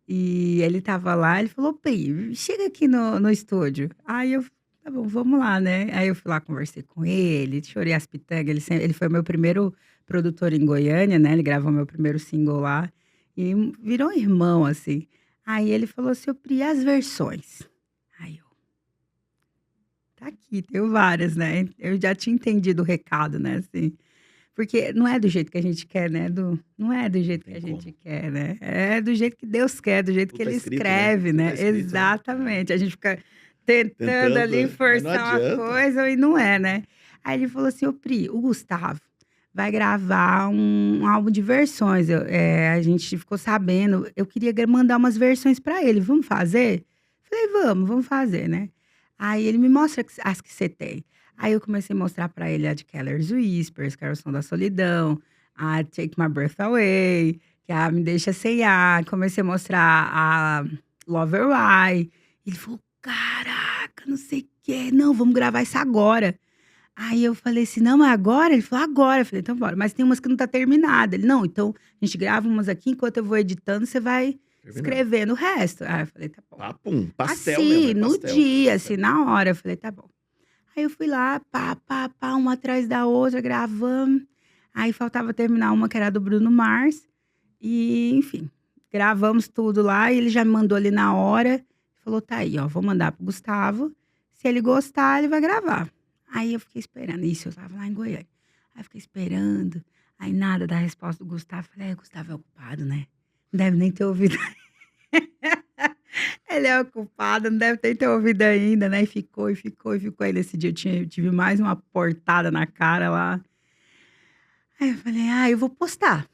E ele tava lá, ele falou, Pri, chega aqui no estúdio. Aí eu, tá bom, vamos lá, né? Aí eu fui lá, conversei com ele, chorei as pitangas. Ele foi o meu primeiro produtor em Goiânia, né? Ele gravou meu primeiro single lá. E virou um irmão, assim. Aí ele falou assim, Pri, as versões. Aí eu, tá aqui, tenho várias, né? Eu já tinha entendido o recado, né? Assim, porque não é do jeito que a gente quer, né? Não é do jeito que Tem a como. gente quer, né? É do jeito que Deus quer, do jeito Tudo que tá Ele escrito, né? escreve, Tudo tá né? escrito, né? Exatamente. A gente fica tentando ali Tentando, mas não forçar uma adianta. coisa e não é, né? Aí ele falou assim, Pri, o Gustavo vai gravar um álbum de versões. A gente ficou sabendo, eu queria mandar umas versões pra ele. Vamos fazer? Falei, vamos fazer, né? Aí ele me mostra as que você tem. Aí eu comecei a mostrar pra ele a de Keller's Whispers, que era o som da solidão, a Take My Breath Away, que é a Me Deixa Sem Ar. Comecei a mostrar a Love or Why. Ele falou, caraca, não sei o quê. Não, vamos gravar isso agora. Aí eu falei assim, não, mas agora? Ele falou, agora. Eu falei, então bora. Mas tem umas que não tá terminada. Ele, não, então a gente grava umas aqui, enquanto eu vou editando, você vai escrevendo o resto. Aí eu falei, tá bom. Papum, pastel Assim, mesmo, é no pastel. dia, assim, na hora. Eu falei, tá bom. Aí eu fui lá, pá, pá, pá, uma atrás da outra, gravamos. Aí faltava terminar uma que era do Bruno Mars. E, enfim, gravamos tudo lá. E ele já me mandou ali na hora. Falou, tá aí, ó, vou mandar pro Gustavo. Se ele gostar, ele vai gravar. Aí eu fiquei esperando. Isso, eu tava lá em Goiânia. Aí eu fiquei esperando. Aí nada da resposta do Gustavo. Falei, o Gustavo é ocupado, né? Não deve nem ter ouvido. Ele é ocupado, não deve ter ouvido ainda, né? E ficou. Aí nesse dia eu tive mais uma portada na cara lá. Aí eu falei, eu vou postar.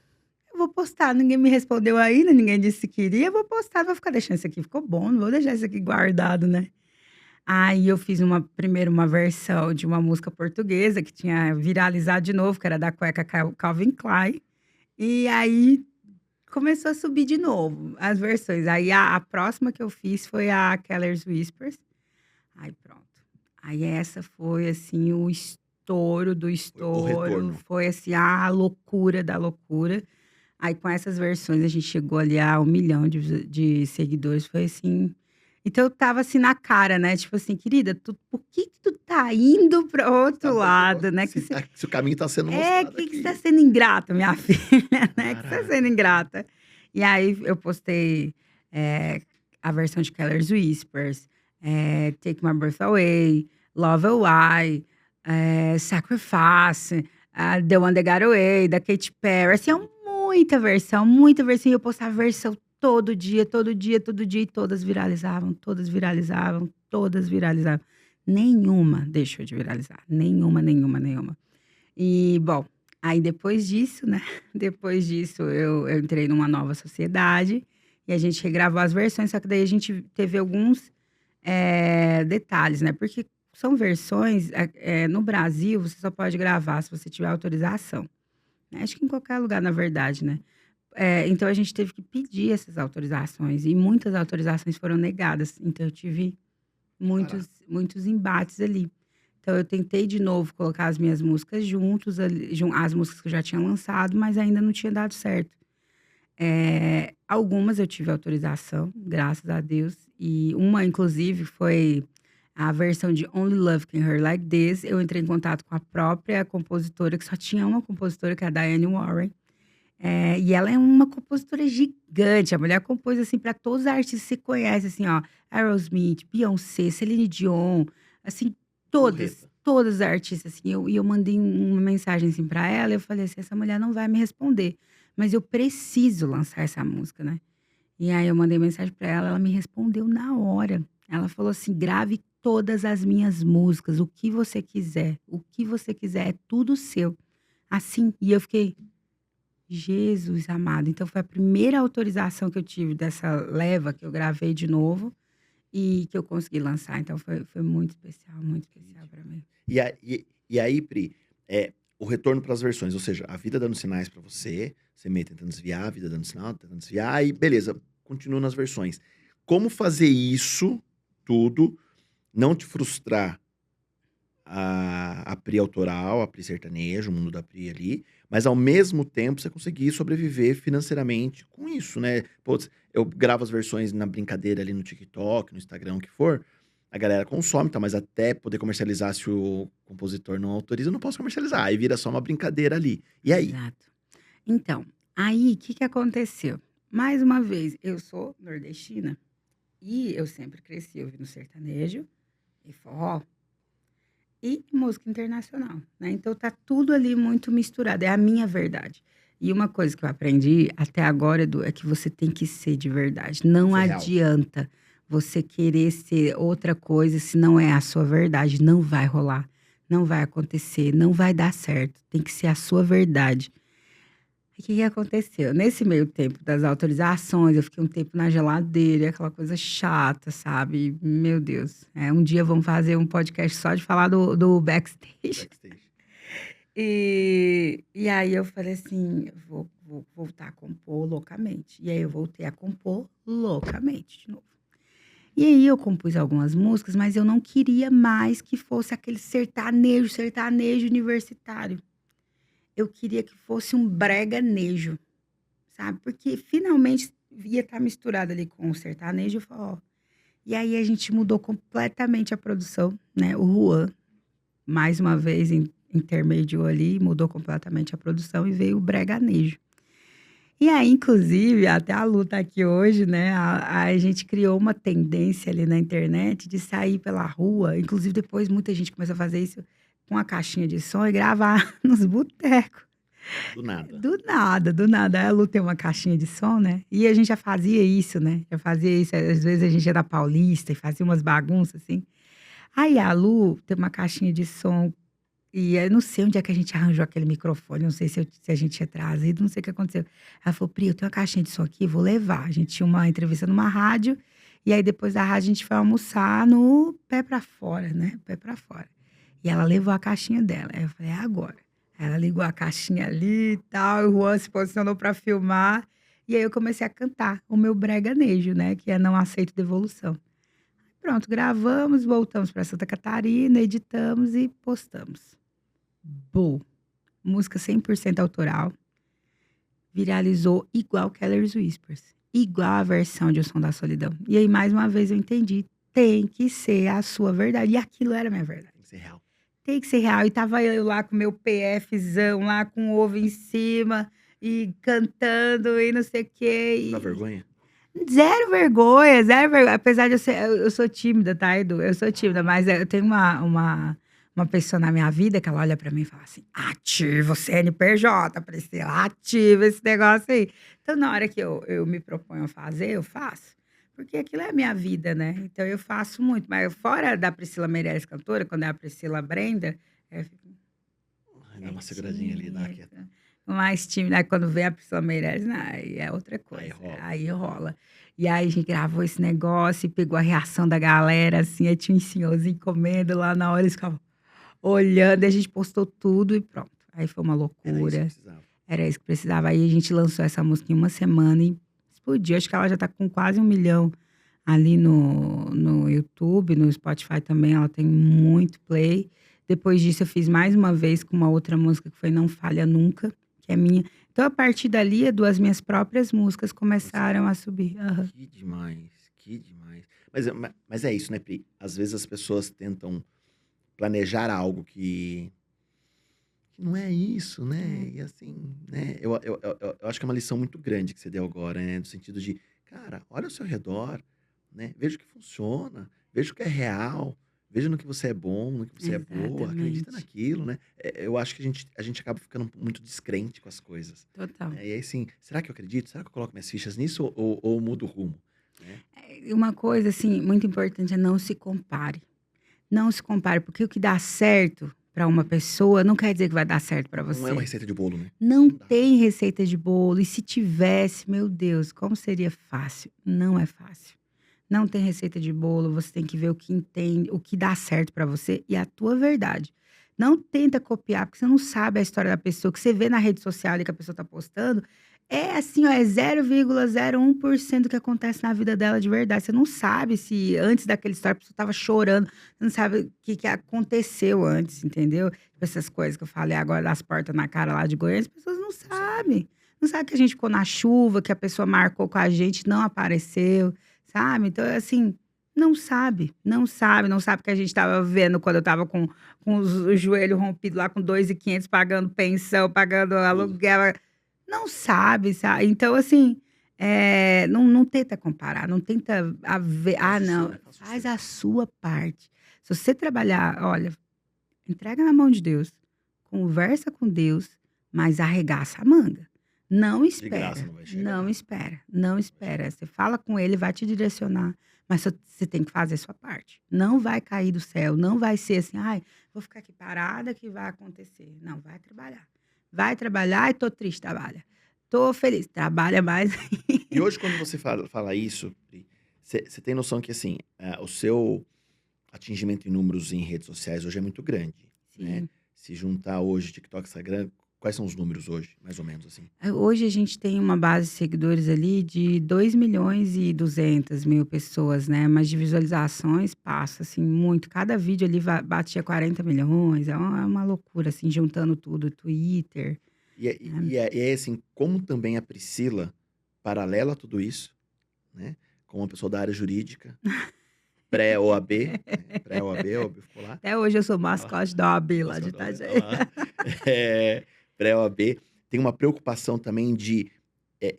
Ninguém me respondeu ainda, ninguém disse se queria. Eu vou postar, não vou ficar deixando isso aqui. Ficou bom, não vou deixar isso aqui guardado, né? Aí eu fiz primeiro uma versão de uma música portuguesa que tinha viralizado de novo, que era da cueca Calvin Klein. E aí começou a subir de novo as versões. Aí a próxima que eu fiz foi a Keller's Whispers. Aí pronto. Aí essa foi assim o estouro do O estouro. retorno. Foi assim a loucura da loucura. Aí com essas versões a gente chegou ali a 1 milhão de seguidores. Foi assim. Então eu tava assim na cara, né? Tipo assim, querida, por que tu tá indo para outro lado, né? Se o caminho tá sendo É, mostrado que aqui. você tá sendo ingrata, minha filha, né? Que você tá Caraca. sendo ingrata. E aí eu postei a versão de Keller's Whispers, Take My Breath Away, Love or Why, Sacrifice, The One That Got Away, da Katy Perry. Assim, muita versão. E eu postava versão todo dia, e todas viralizavam. Nenhuma deixou de viralizar. Nenhuma. E, bom, aí depois disso, né? Depois disso, eu entrei numa nova sociedade e a gente regravou as versões, só que daí a gente teve alguns detalhes, né? Porque são versões, no Brasil, você só pode gravar se você tiver autorização. Né? Acho que em qualquer lugar, na verdade, né? Então a gente teve que pedir essas autorizações e muitas autorizações foram negadas. Então eu tive muitos embates ali. Então eu tentei de novo colocar as minhas músicas juntos, as músicas que eu já tinha lançado, mas ainda não tinha dado certo. Algumas eu tive autorização, graças a Deus. E uma, inclusive, foi a versão de Only Love Can Hurt Like This. Eu entrei em contato com a própria compositora, que só tinha uma compositora, que é a Diane Warren. E ela é uma compositora gigante. A mulher compôs, assim, para todos os artistas que você conhece, assim, ó. Aerosmith, Beyoncé, Celine Dion, assim, todas os artistas, assim. E eu mandei uma mensagem, assim, pra ela. Eu falei assim, essa mulher não vai me responder. Mas eu preciso lançar essa música, né? E aí eu mandei mensagem pra ela, ela me respondeu na hora. Ela falou assim, grave todas as minhas músicas, o que você quiser. O que você quiser, é tudo seu. Assim, e eu fiquei... Jesus amado. Então, foi a primeira autorização que eu tive dessa leva que eu gravei de novo e que eu consegui lançar. Então, foi muito especial para mim. E aí, Pri, o retorno para as versões, ou seja, a vida dando sinais para você meio tentando desviar, a vida dando sinal, tentando desviar, e beleza, continua nas versões. Como fazer isso tudo, não te frustrar a Pri autoral, a Pri sertanejo, o mundo da Pri ali, mas ao mesmo tempo você conseguir sobreviver financeiramente com isso, né? Pô, eu gravo as versões na brincadeira ali no TikTok, no Instagram, o que for, a galera consome, tá? Mas até poder comercializar, se o compositor não autoriza, eu não posso comercializar. Aí vira só uma brincadeira ali. E aí? Exato. Então, aí, o que aconteceu? Mais uma vez, eu sou nordestina e eu sempre cresci ouvindo sertanejo e forró. E música internacional, né? Então tá tudo ali muito misturado, é a minha verdade. E uma coisa que eu aprendi até agora, Edu, é que você tem que ser de verdade. Não Ser real. adianta você querer ser outra coisa se não é a sua verdade. Não vai rolar, não vai acontecer, não vai dar certo. Tem que ser a sua verdade. E o que aconteceu? Nesse meio tempo das autorizações, eu fiquei um tempo na geladeira, aquela coisa chata, sabe? Meu Deus. Um dia vamos fazer um podcast só de falar do backstage. Backstage. E aí eu falei assim, vou voltar a compor loucamente. E aí eu voltei a compor loucamente de novo. E aí eu compus algumas músicas, mas eu não queria mais que fosse aquele sertanejo universitário. Eu queria que fosse um breganejo, sabe? Porque finalmente ia estar misturado ali com o sertanejo e o forró. E aí a gente mudou completamente a produção, né? O Juan, mais uma vez, intermediou ali, mudou completamente a produção e veio o breganejo. E aí, inclusive, até a Lu tá aqui hoje, né? A gente criou uma tendência ali na internet de sair pela rua. Inclusive, depois muita gente começou a fazer isso com a caixinha de som e gravar nos botecos. Do nada. Do nada. A Lu tem uma caixinha de som, né? E a gente já fazia isso, né? Já fazia isso. Às vezes a gente ia na Paulista e fazia umas bagunças, assim. Aí a Lu tem uma caixinha de som. E eu não sei onde é que a gente arranjou aquele microfone, não sei se a gente tinha trazido, não sei o que aconteceu. Ela falou, Pri, eu tenho uma caixinha de som aqui, vou levar. A gente tinha uma entrevista numa rádio, e aí depois da rádio a gente foi almoçar no pé pra fora, né? Pé pra fora. E ela levou a caixinha dela. Aí eu falei, é agora. Aí ela ligou a caixinha ali e tal, e o Juan se posicionou pra filmar. E aí eu comecei a cantar o meu breganejo, né? Que é Não Aceito Devolução. Pronto, gravamos, voltamos pra Santa Catarina, editamos e postamos. Boa. Música 100% autoral. Viralizou igual Keller's Whispers. Igual a versão de O Som da Solidão. E aí, mais uma vez, eu entendi. Tem que ser a sua verdade. E aquilo era a minha verdade. Tem que ser real. Tem que ser real. E tava eu lá com meu PFzão, lá com o ovo em cima, e cantando, e não sei o quê. Dá vergonha? Zero vergonha, zero vergonha. Apesar de eu sou tímida, tá, Edu? Eu sou tímida, mas eu tenho uma pessoa na minha vida que ela olha pra mim e fala assim, ativa o CNPJ, Priscila, ativa esse negócio aí. Então, na hora que eu me proponho a fazer, eu faço. Porque aquilo é a minha vida, né? Então, eu faço muito. Mas fora da Priscila Meirelles cantora, quando é a Priscila Brenda, eu fico Dá uma seguradinha ali, dá quieta. mais tímida. Aí quando vem a Priscila Meirelles, aí é outra coisa. Aí rola. E aí a gente gravou esse negócio e pegou a reação da galera, assim. Aí tinha um senhorzinho comendo lá na hora, eles ficavam olhando. E a gente postou tudo e pronto. Aí foi uma loucura. Era isso que precisava. Aí a gente lançou essa música em uma semana e explodiu. Acho que ela já tá com quase 1 milhão ali no YouTube, no Spotify também. Ela tem muito play. Depois disso, eu fiz mais uma vez com uma outra música que foi Não Falha Nunca, que é minha. Então, a partir dali, as minhas próprias músicas começaram a subir. Uhum. Que demais, que demais. Mas é isso, né, Pri? Às vezes as pessoas tentam planejar algo que não é isso, né? E assim, né? Eu acho que é uma lição muito grande que você deu agora, né? No sentido de, cara, olha ao seu redor, né? Veja o que funciona, veja o que é real. Veja no que você é bom, no que você é boa, acredita naquilo, né? Eu acho que a gente acaba ficando muito descrente com as coisas. Total. E aí, assim, será que eu acredito? Será que eu coloco minhas fichas nisso ou mudo o rumo? Né? Uma coisa, assim, muito importante é não se compare. Não se compare, porque o que dá certo para uma pessoa não quer dizer que vai dar certo para você. Não é uma receita de bolo, né? Não tem receita de bolo. E se tivesse, meu Deus, como seria fácil? Não é fácil. Não tem receita de bolo, você tem que ver o que entende, o que dá certo pra você e a tua verdade. Não tenta copiar, porque você não sabe a história da pessoa, que você vê na rede social ali que a pessoa tá postando, é assim, ó, é 0,01% do que acontece na vida dela de verdade. Você não sabe se antes daquela história a pessoa tava chorando, você não sabe o que aconteceu antes, entendeu? Tipo, essas coisas que eu falei agora das portas na cara lá de Goiânia, as pessoas não sabem. Não sabe que a gente ficou na chuva, que a pessoa marcou com a gente, não apareceu. Sabe? Então, assim, não sabe que a gente tava vendo quando eu tava com o joelho rompido lá com 2.500, pagando pensão, pagando aluguel. Não sabe? Então, assim, não tenta comparar, não tenta ver. Não, faz a sua parte. Se você trabalhar, olha, entrega na mão de Deus, conversa com Deus, mas arregaça a manga. Não espera, não espera. Você fala com ele, vai te direcionar, mas você tem que fazer a sua parte. Não vai cair do céu, não vai ser assim, ai, vou ficar aqui parada que vai acontecer. Não, vai trabalhar. Vai trabalhar e tô triste, trabalha. tô feliz. Trabalha mais. E hoje, quando você fala isso, você tem noção que, assim, o seu atingimento em números em redes sociais hoje é muito grande, né? Sim. Se juntar hoje TikTok, Instagram, quais são os números hoje, mais ou menos, assim? Hoje a gente tem uma base de seguidores ali de 2.200.000 pessoas, né, mas de visualizações passa, assim, muito. Cada vídeo ali batia 40 milhões, é uma loucura, assim, juntando tudo, Twitter, né. E é assim, como também a Priscila, paralela a tudo isso, né? Como uma pessoa da área jurídica, pré-OAB, né? Pré-OAB, a OAB ficou lá. Até hoje eu sou Tá lá. mascote da OAB lá Nossa, de da OAB, tá Itajaí. lá. Pré-OAB. Tem uma preocupação também de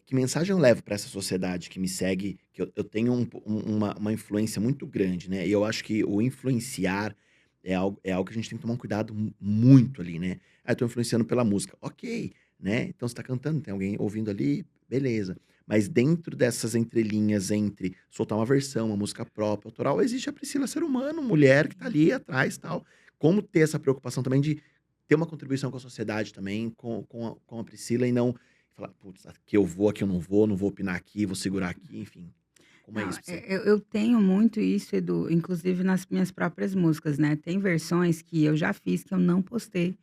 que mensagem eu levo para essa sociedade que me segue, que eu tenho uma influência muito grande, né? E eu acho que o influenciar é algo que a gente tem que tomar um cuidado muito ali, né? Ah, eu tô influenciando pela música. Ok, né? Então você tá cantando, tem alguém ouvindo ali, beleza. Mas dentro dessas entrelinhas entre soltar uma versão, uma música própria, autoral, existe a Priscila ser humano, mulher que tá ali atrás tal. Como ter essa preocupação também de ter uma contribuição com a sociedade também, com a Priscila, e não falar, putz, aqui eu vou, aqui eu não vou opinar aqui, vou segurar aqui, enfim. Como é Não, isso pra você? eu tenho muito isso, Edu, inclusive nas minhas próprias músicas, né. Tem versões que eu já fiz que eu não postei,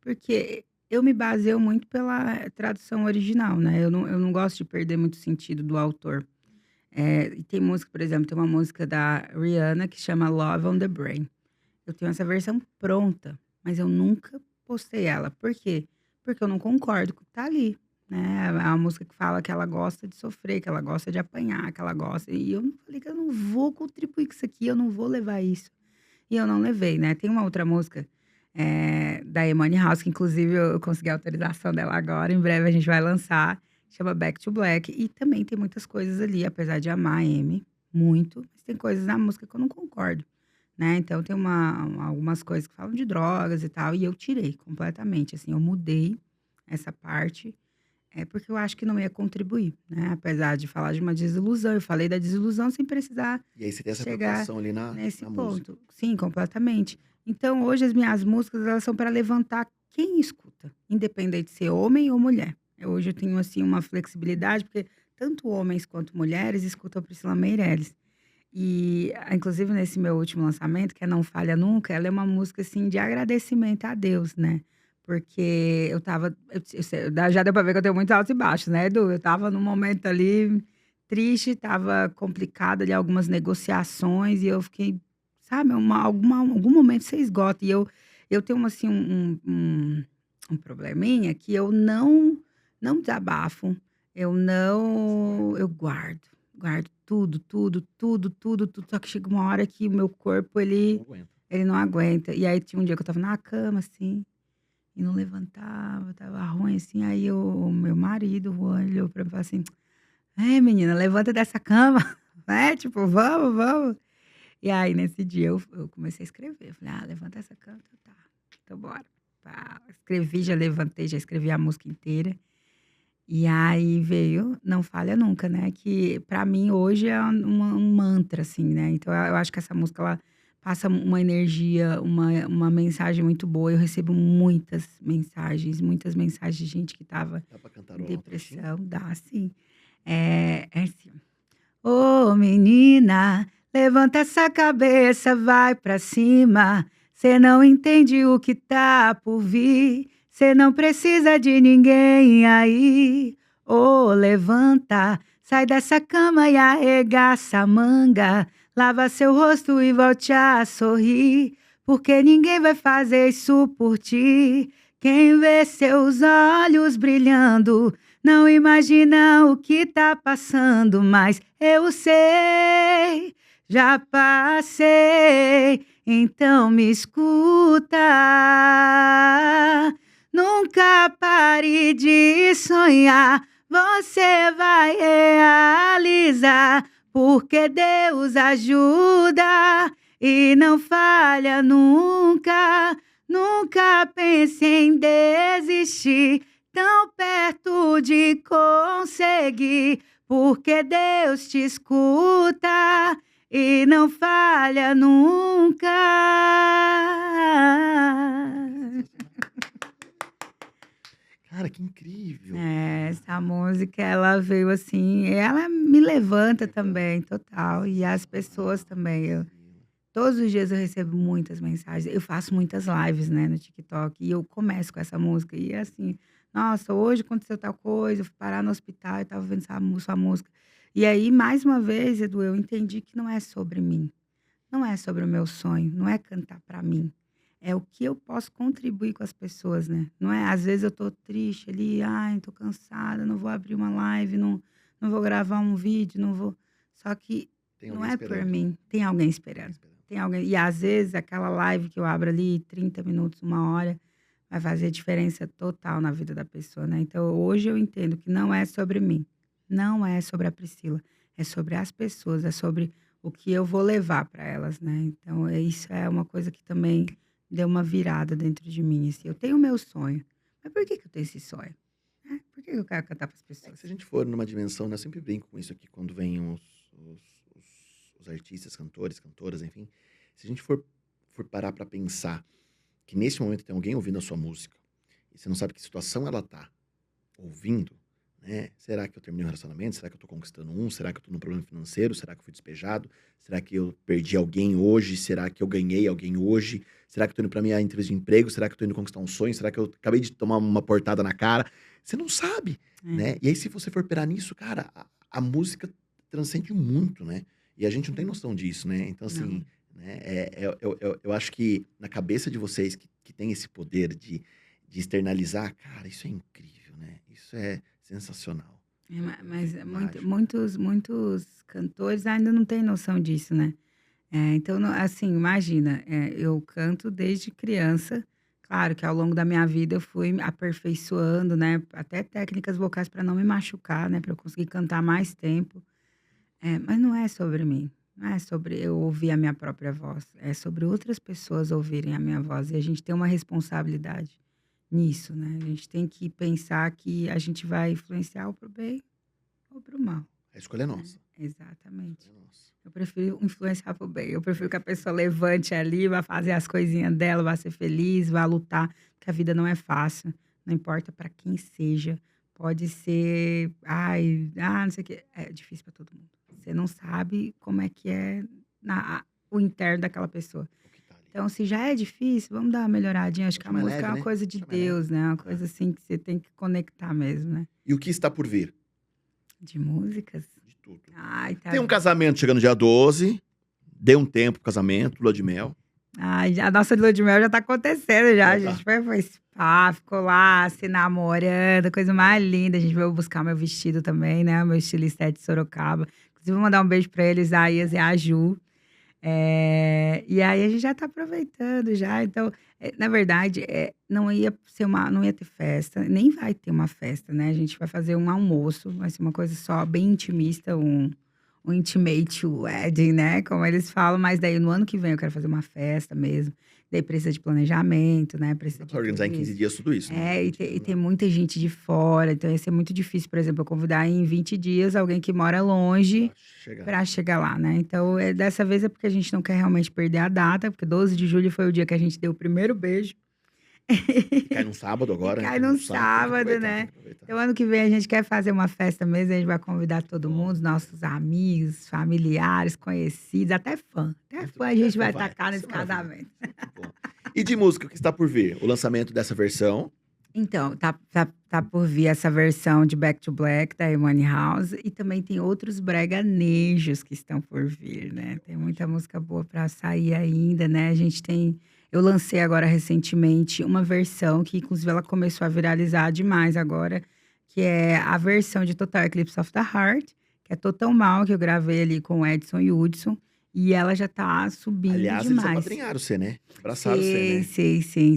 porque eu me baseio muito pela tradução original, né, eu não gosto de perder muito o sentido do autor. E tem música, por exemplo, tem uma música da Rihanna que chama Love on the Brain. Eu tenho essa versão pronta, mas eu nunca postei ela. Por quê? Porque eu não concordo com o que tá ali, né. É uma música que fala que ela gosta de sofrer, que ela gosta de apanhar, que ela gosta e eu não falei que eu não vou contribuir com isso aqui, eu não vou levar isso. E eu não levei, né. Tem uma outra música, da Imani House, que inclusive eu consegui a autorização dela agora, em breve a gente vai lançar, chama Back to Black, e também tem muitas coisas ali, apesar de amar a Amy muito, mas tem coisas na música que eu não concordo, né. Então tem algumas coisas que falam de drogas e tal, e eu tirei completamente, assim, eu mudei essa parte, porque eu acho que não ia contribuir, né, apesar de falar de uma desilusão, eu falei da desilusão sem precisar E aí você tem essa chegar preocupação ali na nesse na música. ponto. Sim, completamente. Então hoje as minhas músicas, elas são para levantar quem escuta, independente de ser homem ou mulher. Hoje eu tenho, assim, uma flexibilidade, porque tanto homens quanto mulheres escutam a Priscila Meirelles. E, inclusive nesse meu último lançamento, que é Não Falha Nunca, ela é uma música, assim, de agradecimento a Deus, né. Porque eu estava já deu pra ver que eu tenho muitos altos e baixos, né, Edu. Eu estava num momento ali triste, estava complicado ali, algumas negociações, e eu fiquei, sabe, algum momento você esgota. E eu tenho, assim, um probleminha que eu não desabafo, eu guardo tudo, tudo, tudo, tudo, tudo, só que chega uma hora que o meu corpo Não ele aguenta. ele não aguenta. E aí tinha um dia que eu estava na cama, assim, e não levantava, estava ruim, assim, aí o meu marido, o Juan, ele olhou pra mim e falou assim: "É menina, levanta dessa cama, né, tipo, vamos, vamos". E aí nesse dia eu comecei a escrever, falei: "Ah, levanta essa cama, então tá, então bora". Pá, escrevi, já levantei, já escrevi a música inteira. E aí veio Não Falha Nunca, né, que pra mim hoje é um mantra, assim, né, então eu acho que essa música ela passa uma energia, uma mensagem muito boa, eu recebo muitas mensagens de gente que estava Dá pra em cantarolar um trechinho? depressão, dá sim. É assim: "Ô menina, levanta essa cabeça, vai pra cima. Cê não entende o que tá por vir. Cê não precisa de ninguém aí. Ô, levanta, sai dessa cama e arregaça a manga. Lava seu rosto e volte a sorrir, porque ninguém vai fazer isso por ti. Quem vê seus olhos brilhando não imagina o que tá passando, mas eu sei, já passei, então me escuta. Nunca pare de sonhar, você vai realizar, porque Deus ajuda e não falha nunca. Nunca pense em desistir, tão perto de conseguir, porque Deus te escuta e não falha nunca. Cara, que incrível. Essa música, ela veio assim, ela me levanta também, total. E as pessoas também. Todos os dias eu recebo muitas mensagens. Eu faço muitas lives, né, no TikTok. E eu começo com essa música. E é assim, nossa, hoje aconteceu tal coisa, eu fui parar no hospital e estava vendo sua música. E aí, mais uma vez, Edu, eu entendi que não é sobre mim. Não é sobre o meu sonho, não é cantar pra mim. É o que eu posso contribuir com as pessoas, né? Não é, às vezes eu tô triste ali, ai, tô cansada, não vou abrir uma live, não vou gravar um vídeo, não vou. Só que Tem não alguém é por esperando. mim, tem alguém esperando. Tem alguém. E às vezes aquela live que eu abro ali, 30 minutos, 1 hora, vai fazer diferença total na vida da pessoa, né? Então hoje eu entendo que não é sobre mim, não é sobre a Priscila, é sobre as pessoas, é sobre o que eu vou levar para elas, né. Então, isso é uma coisa que também deu uma virada dentro de mim, assim. Eu tenho o meu sonho, mas por que que eu tenho esse sonho? Né, por que que eu quero cantar para as É que pessoas? se a gente for numa dimensão, né, eu sempre brinco com isso aqui quando vêm os artistas, cantores, cantoras, enfim. Se a gente for parar pra pensar que nesse momento tem alguém ouvindo a sua música e você não sabe que situação ela tá ouvindo, né? Será que eu terminei um relacionamento? Será que eu tô conquistando um? Será que eu tô num problema financeiro? Será que eu fui despejado? Será que eu perdi alguém hoje? Será que eu ganhei alguém hoje? Será que eu tô indo pra minha entrevista de emprego? Será que eu tô indo conquistar um sonho? Será que eu acabei de tomar uma portada na cara? Você não sabe, né? É, E aí, se você for parar nisso, cara, a música transcende muito, né? E a gente não tem noção disso, né? Então, não. assim, né? Eu acho que na cabeça de vocês que tem esse poder de externalizar, cara, isso é incrível, né? Isso é sensacional. Mas Fico mágico. muitos cantores ainda não têm noção disso, né. Então não assim, imagina, eu canto desde criança, claro que ao longo da minha vida eu fui me aperfeiçoando, né, até técnicas vocais para não me machucar, né, para eu conseguir cantar mais tempo. Mas não é sobre mim, não é sobre eu ouvir a minha própria voz, é sobre outras pessoas ouvirem a minha voz e a gente tem uma responsabilidade nisso, né. A gente tem que pensar que a gente vai influenciar ou para o bem ou para o mal, A escolha é né. nossa. A Exatamente. escolha é nossa. Eu prefiro influenciar para o bem, eu prefiro que a pessoa levante ali, vá fazer as coisinhas dela, vá ser feliz, vá lutar, porque a vida não é fácil, não importa para quem seja, pode ser, ai, não sei o quê, é difícil para todo mundo. Você não sabe como é que é o interno daquela pessoa. O que tá ali. Então, se já é difícil, vamos dar uma melhoradinha. Acho que a Deixa mais música é leve, uma né? coisa de Deixa mais leve. Deus, né? Uma É. coisa assim que você tem que conectar mesmo, né? E o que está por vir? De músicas. De tudo. Ai, tá. Tem um casamento chegando dia 12. Dê um tempo pro casamento, lua de mel. Ai, a nossa lua de mel já tá acontecendo já. A Já tá. gente foi spa, ficou lá se namorando, coisa mais linda. A gente veio buscar meu vestido também, né? O meu estilista é de Sorocaba. Inclusive, vou mandar um beijo pra eles, a Isaías e a Ju. E aí a gente já tá aproveitando já. Então, na verdade, não ia ter festa, nem vai ter uma festa, né? A gente vai fazer um almoço, vai ser uma coisa só bem intimista, um intimate wedding, né? Como eles falam, mas daí no ano que vem eu quero fazer uma festa mesmo. Daí precisa de planejamento, né? Precisa Dá de pra organizar em tudo 15 isso. dias tudo isso, né? E tem muita gente de fora, então ia ser muito difícil, por exemplo, eu convidar em 20 dias alguém que mora longe Chegar. para chegar lá, né. Então, dessa vez é porque a gente não quer realmente perder a data, porque 12 de julho foi o dia que a gente deu o primeiro beijo. E cai num sábado E agora, né? cai Cai num num sábado, tem que sábado, aproveitar, tem né. que aproveitar. Então ano que vem a gente quer fazer uma festa mesmo, a gente vai convidar todo Bom, mundo, os nossos amigos, familiares, conhecidos, até fã. Até muito fã a bom. gente vai Vai. tacar Isso nesse é maravilha. casamento. Muito bom. E de música, o que está por vir? O lançamento dessa versão. Então, tá por vir essa versão de Back to Black da Imani House e também tem outros breganejos que estão por vir, né. Tem muita música boa pra sair ainda, né. Eu lancei agora recentemente uma versão que inclusive ela começou a viralizar demais agora, que é a versão de Total Eclipse of the Heart, que é Total Mal, que eu gravei ali com o Edson e o Hudson, e ela já tá subindo Aliás, eles demais. apadrinharam você, né? Abraçaram você, né?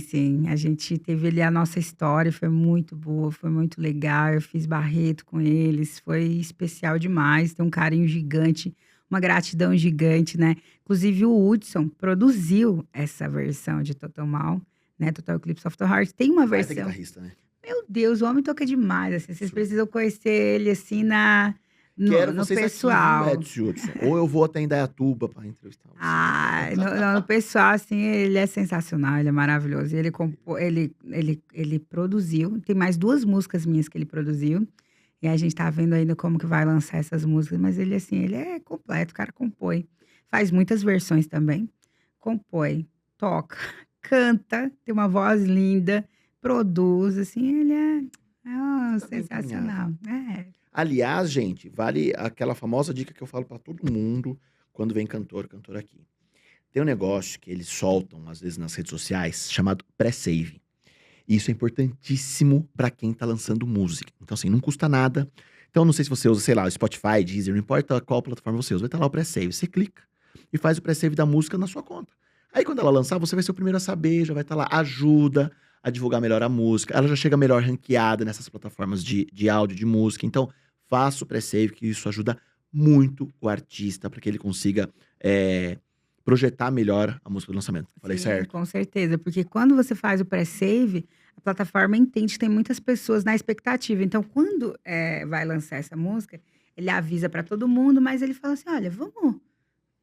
Sim. A gente teve ali a nossa história, foi muito boa, foi muito legal. Eu fiz Barreto com eles, foi especial demais. Tem um carinho gigante, uma gratidão gigante, né? Inclusive, o Hudson produziu essa versão de Total Mal, né? Total Eclipse of the Heart. Tem uma Baita versão. guitarrista, né? Meu Deus, o homem toca demais, assim. Vocês precisam conhecer ele, assim, quero no vocês pessoal. aqui, viu, Edson Hudson? Ou eu vou até Indaiatuba pra entrevistar você. Ai, no pessoal, assim, ele é sensacional, ele é maravilhoso. Ele produziu, tem mais 2 músicas minhas que ele produziu, e a gente tá vendo ainda como que vai lançar essas músicas, mas ele, assim, ele é completo, o cara compõe. Faz muitas versões também, compõe, toca, canta, tem uma voz linda, produz, assim, ele é Tá bem sensacional. É. Aliás, gente, vale aquela famosa dica que eu falo pra todo mundo quando vem cantor aqui. Tem um negócio que eles soltam, às vezes, nas redes sociais, chamado pré-save. E isso é importantíssimo pra quem tá lançando música. Então, assim, não custa nada. Então, não sei se você usa, sei lá, o Spotify, Deezer, não importa qual plataforma você usa, vai estar lá o pré-save. Você clica e faz o pré-save da música na sua conta. Aí, quando ela lançar, você vai ser o primeiro a saber, já vai estar lá, ajuda a divulgar melhor a música. Ela já chega melhor ranqueada nessas plataformas de áudio, de música. Então, faça o pré-save, que isso ajuda muito o artista para que ele consiga projetar melhor a música do lançamento. Falei Sim, certo? com certeza, porque quando você faz o pré-save, a plataforma entende que tem muitas pessoas na expectativa. Então, quando vai lançar essa música, ele avisa para todo mundo, mas ele fala assim: olha, vamos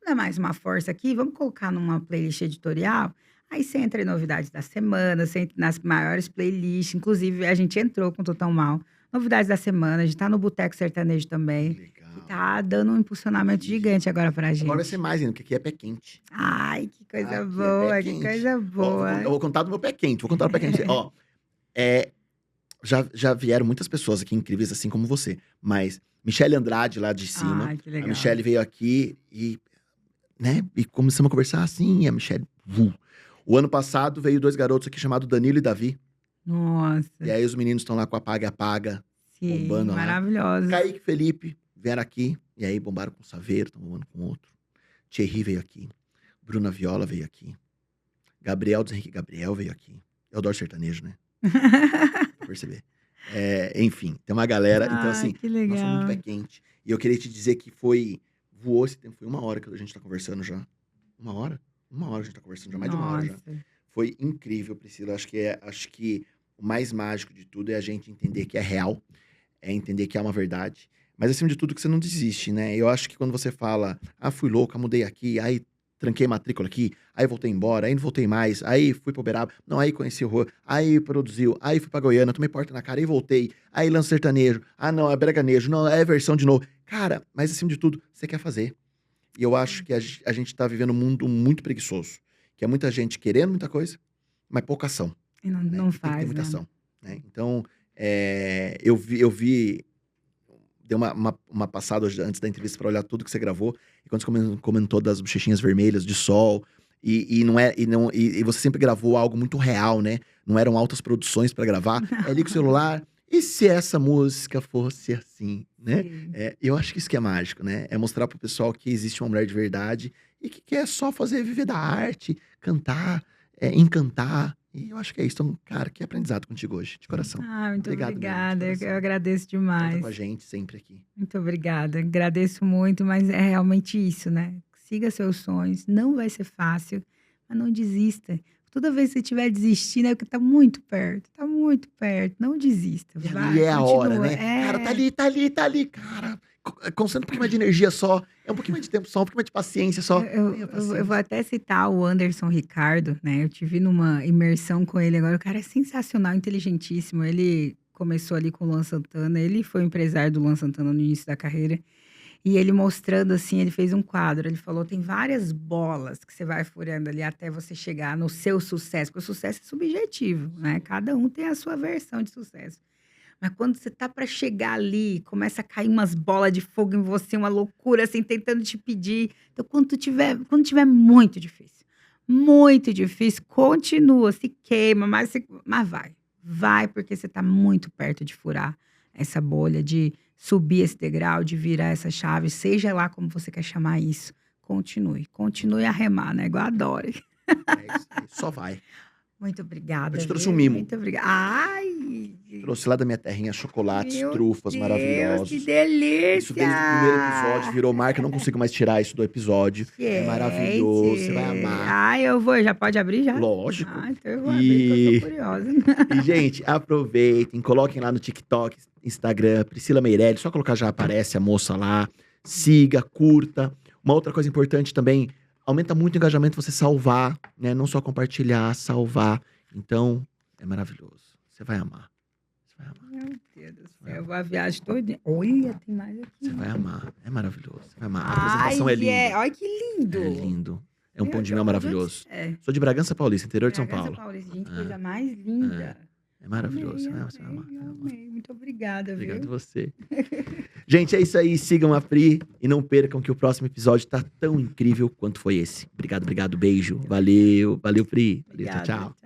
dar mais uma força aqui, vamos colocar numa playlist editorial. Aí você entra em novidades da semana, você entra nas maiores playlists. Inclusive, a gente entrou com Total Mal. Novidades da semana, a gente tá no Boteco Sertanejo também. Legal. Que tá dando um impulsionamento gigante agora pra gente. Agora vai ser mais ainda, porque aqui é pé quente. Ai, que coisa Aqui boa, pé que quente. coisa Ó, boa. eu vou contar do meu pé quente. Vou contar do pé quente. Ó, já vieram muitas pessoas aqui incríveis, assim como você. Mas Michele Andrade, lá de cima. Ai, que A legal. Michele veio aqui e começamos a conversar assim, e a Michele... O ano passado veio 2 garotos aqui chamados Danilo e Davi. Nossa, E aí os meninos estão lá com Apaga e Apaga, sim, bombando lá. maravilhosa. Kaique e Felipe vieram aqui, e aí bombaram com o Saveiro, estão bombando com outro. Thierry veio aqui. Bruna Viola veio aqui. Gabriel dos Henrique Gabriel veio aqui. Eu adoro sertanejo, né? Pra perceber. Enfim, tem uma galera. Então, Ai, assim, que nós somos muito pé legal. quente. E eu queria te dizer que voou esse tempo, foi 1 hora que a gente tá conversando já. 1 hora? 1 hora a gente tá conversando, já mais de 1 hora já. Nossa, Foi incrível, Priscila. Acho que o mais mágico de tudo é a gente entender que é real, é entender que é uma verdade. Mas, acima de tudo, que você não desiste, né? Eu acho que quando você fala, fui louca, mudei aqui, aí tranquei a matrícula aqui, aí voltei embora, aí não voltei mais, aí fui pro Uberaba, não, aí conheci o Rô, aí produziu, aí fui pra Goiânia, tomei porta na cara, aí voltei, aí lanço sertanejo, não, é breganejo, não, é versão de novo. Cara, mas acima de tudo, você quer fazer. E eu acho que a gente tá vivendo um mundo muito preguiçoso, que é muita gente querendo muita coisa, mas pouca ação. e não, Né? não E tem que ter faz, muita né? ação. Né? Então, eu vi dei uma passada hoje antes da entrevista para olhar tudo que você gravou, e quando você comentou das bochechinhas vermelhas, de sol, e você sempre gravou algo muito real, né? Não eram altas produções para gravar, é ali com o celular. E se essa música fosse assim, né? Sim. Eu acho que isso que é mágico, né? É mostrar pro pessoal que existe uma mulher de verdade e que quer só viver da arte, cantar, encantar. E eu acho que é isso. Então, cara, que aprendizado contigo hoje, de coração. Muito Obrigado mesmo, de obrigada. coração. Eu agradeço Conta demais. com a gente sempre aqui. Muito obrigada. Agradeço muito, mas é realmente isso, né? Siga seus sonhos. Não vai ser fácil, mas não desista. Toda vez que você estiver desistindo, é porque tá muito perto. Tá muito perto. Não desista. E ali Vai, é a hora, continua. né? Cara, tá ali, cara. Concentra um pouquinho mais de energia só. É um pouquinho mais de tempo só, um pouquinho mais de paciência só. Eu vou até citar o Anderson Ricardo, né? Eu tive numa imersão com ele agora. O cara é sensacional, inteligentíssimo. Ele começou ali com o Luan Santana. Ele foi o empresário do Luan Santana no início da carreira. E ele mostrando assim, ele fez um quadro. Ele falou: tem várias bolas que você vai furando ali até você chegar no seu sucesso. Porque o sucesso é subjetivo, né? Cada um tem a sua versão de sucesso. Mas quando você tá para chegar ali, começa a cair umas bolas de fogo em você, uma loucura, assim, tentando te pedir. Então, quando tiver muito difícil, continua, se queima, mas vai. Vai, porque você tá muito perto de furar essa bolha, de subir esse degrau, de virar essa chave, seja lá como você quer chamar isso. Continue a remar, né? Igual a Dory. É isso aí, só vai. Muito obrigada. Eu te trouxe viu? um mimo. Muito obrigada. Ai! Trouxe lá da minha terrinha chocolates, Meu trufas Deus, maravilhosos. que delícia! Isso desde o primeiro episódio virou marca, eu não consigo mais tirar isso do episódio. É maravilhoso, você vai amar. Ai, eu vou. Já pode abrir já? Lógico. Ah, então eu vou abrir, porque eu tô curiosa. E, gente, aproveitem, coloquem lá no TikTok, Instagram, Priscila Meirelles, só colocar já aparece a moça lá. Siga, curta. Uma outra coisa importante também, aumenta muito o engajamento você salvar, né? Não só compartilhar, salvar. Então, é maravilhoso. Você vai amar. Você vai amar. Meu Deus do céu, a viagem toda. Olha, tem mais aqui. Você vai amar. É maravilhoso. Você vai amar. A apresentação é linda. Olha que lindo. É lindo. É um Meu pão de Deus, mel maravilhoso. É. Sou de Bragança Paulista, interior de São Bragança Paulo. Paulista, gente, É. coisa mais linda. É maravilhoso. Amei, Você vai amar. Você vai amar. amei. Muito obrigada, Obrigado a viu? você. Gente, é isso aí. Sigam a Pri e não percam que o próximo episódio tá tão incrível quanto foi esse. Obrigado, beijo. Valeu, Pri. Valeu, Obrigada, tchau.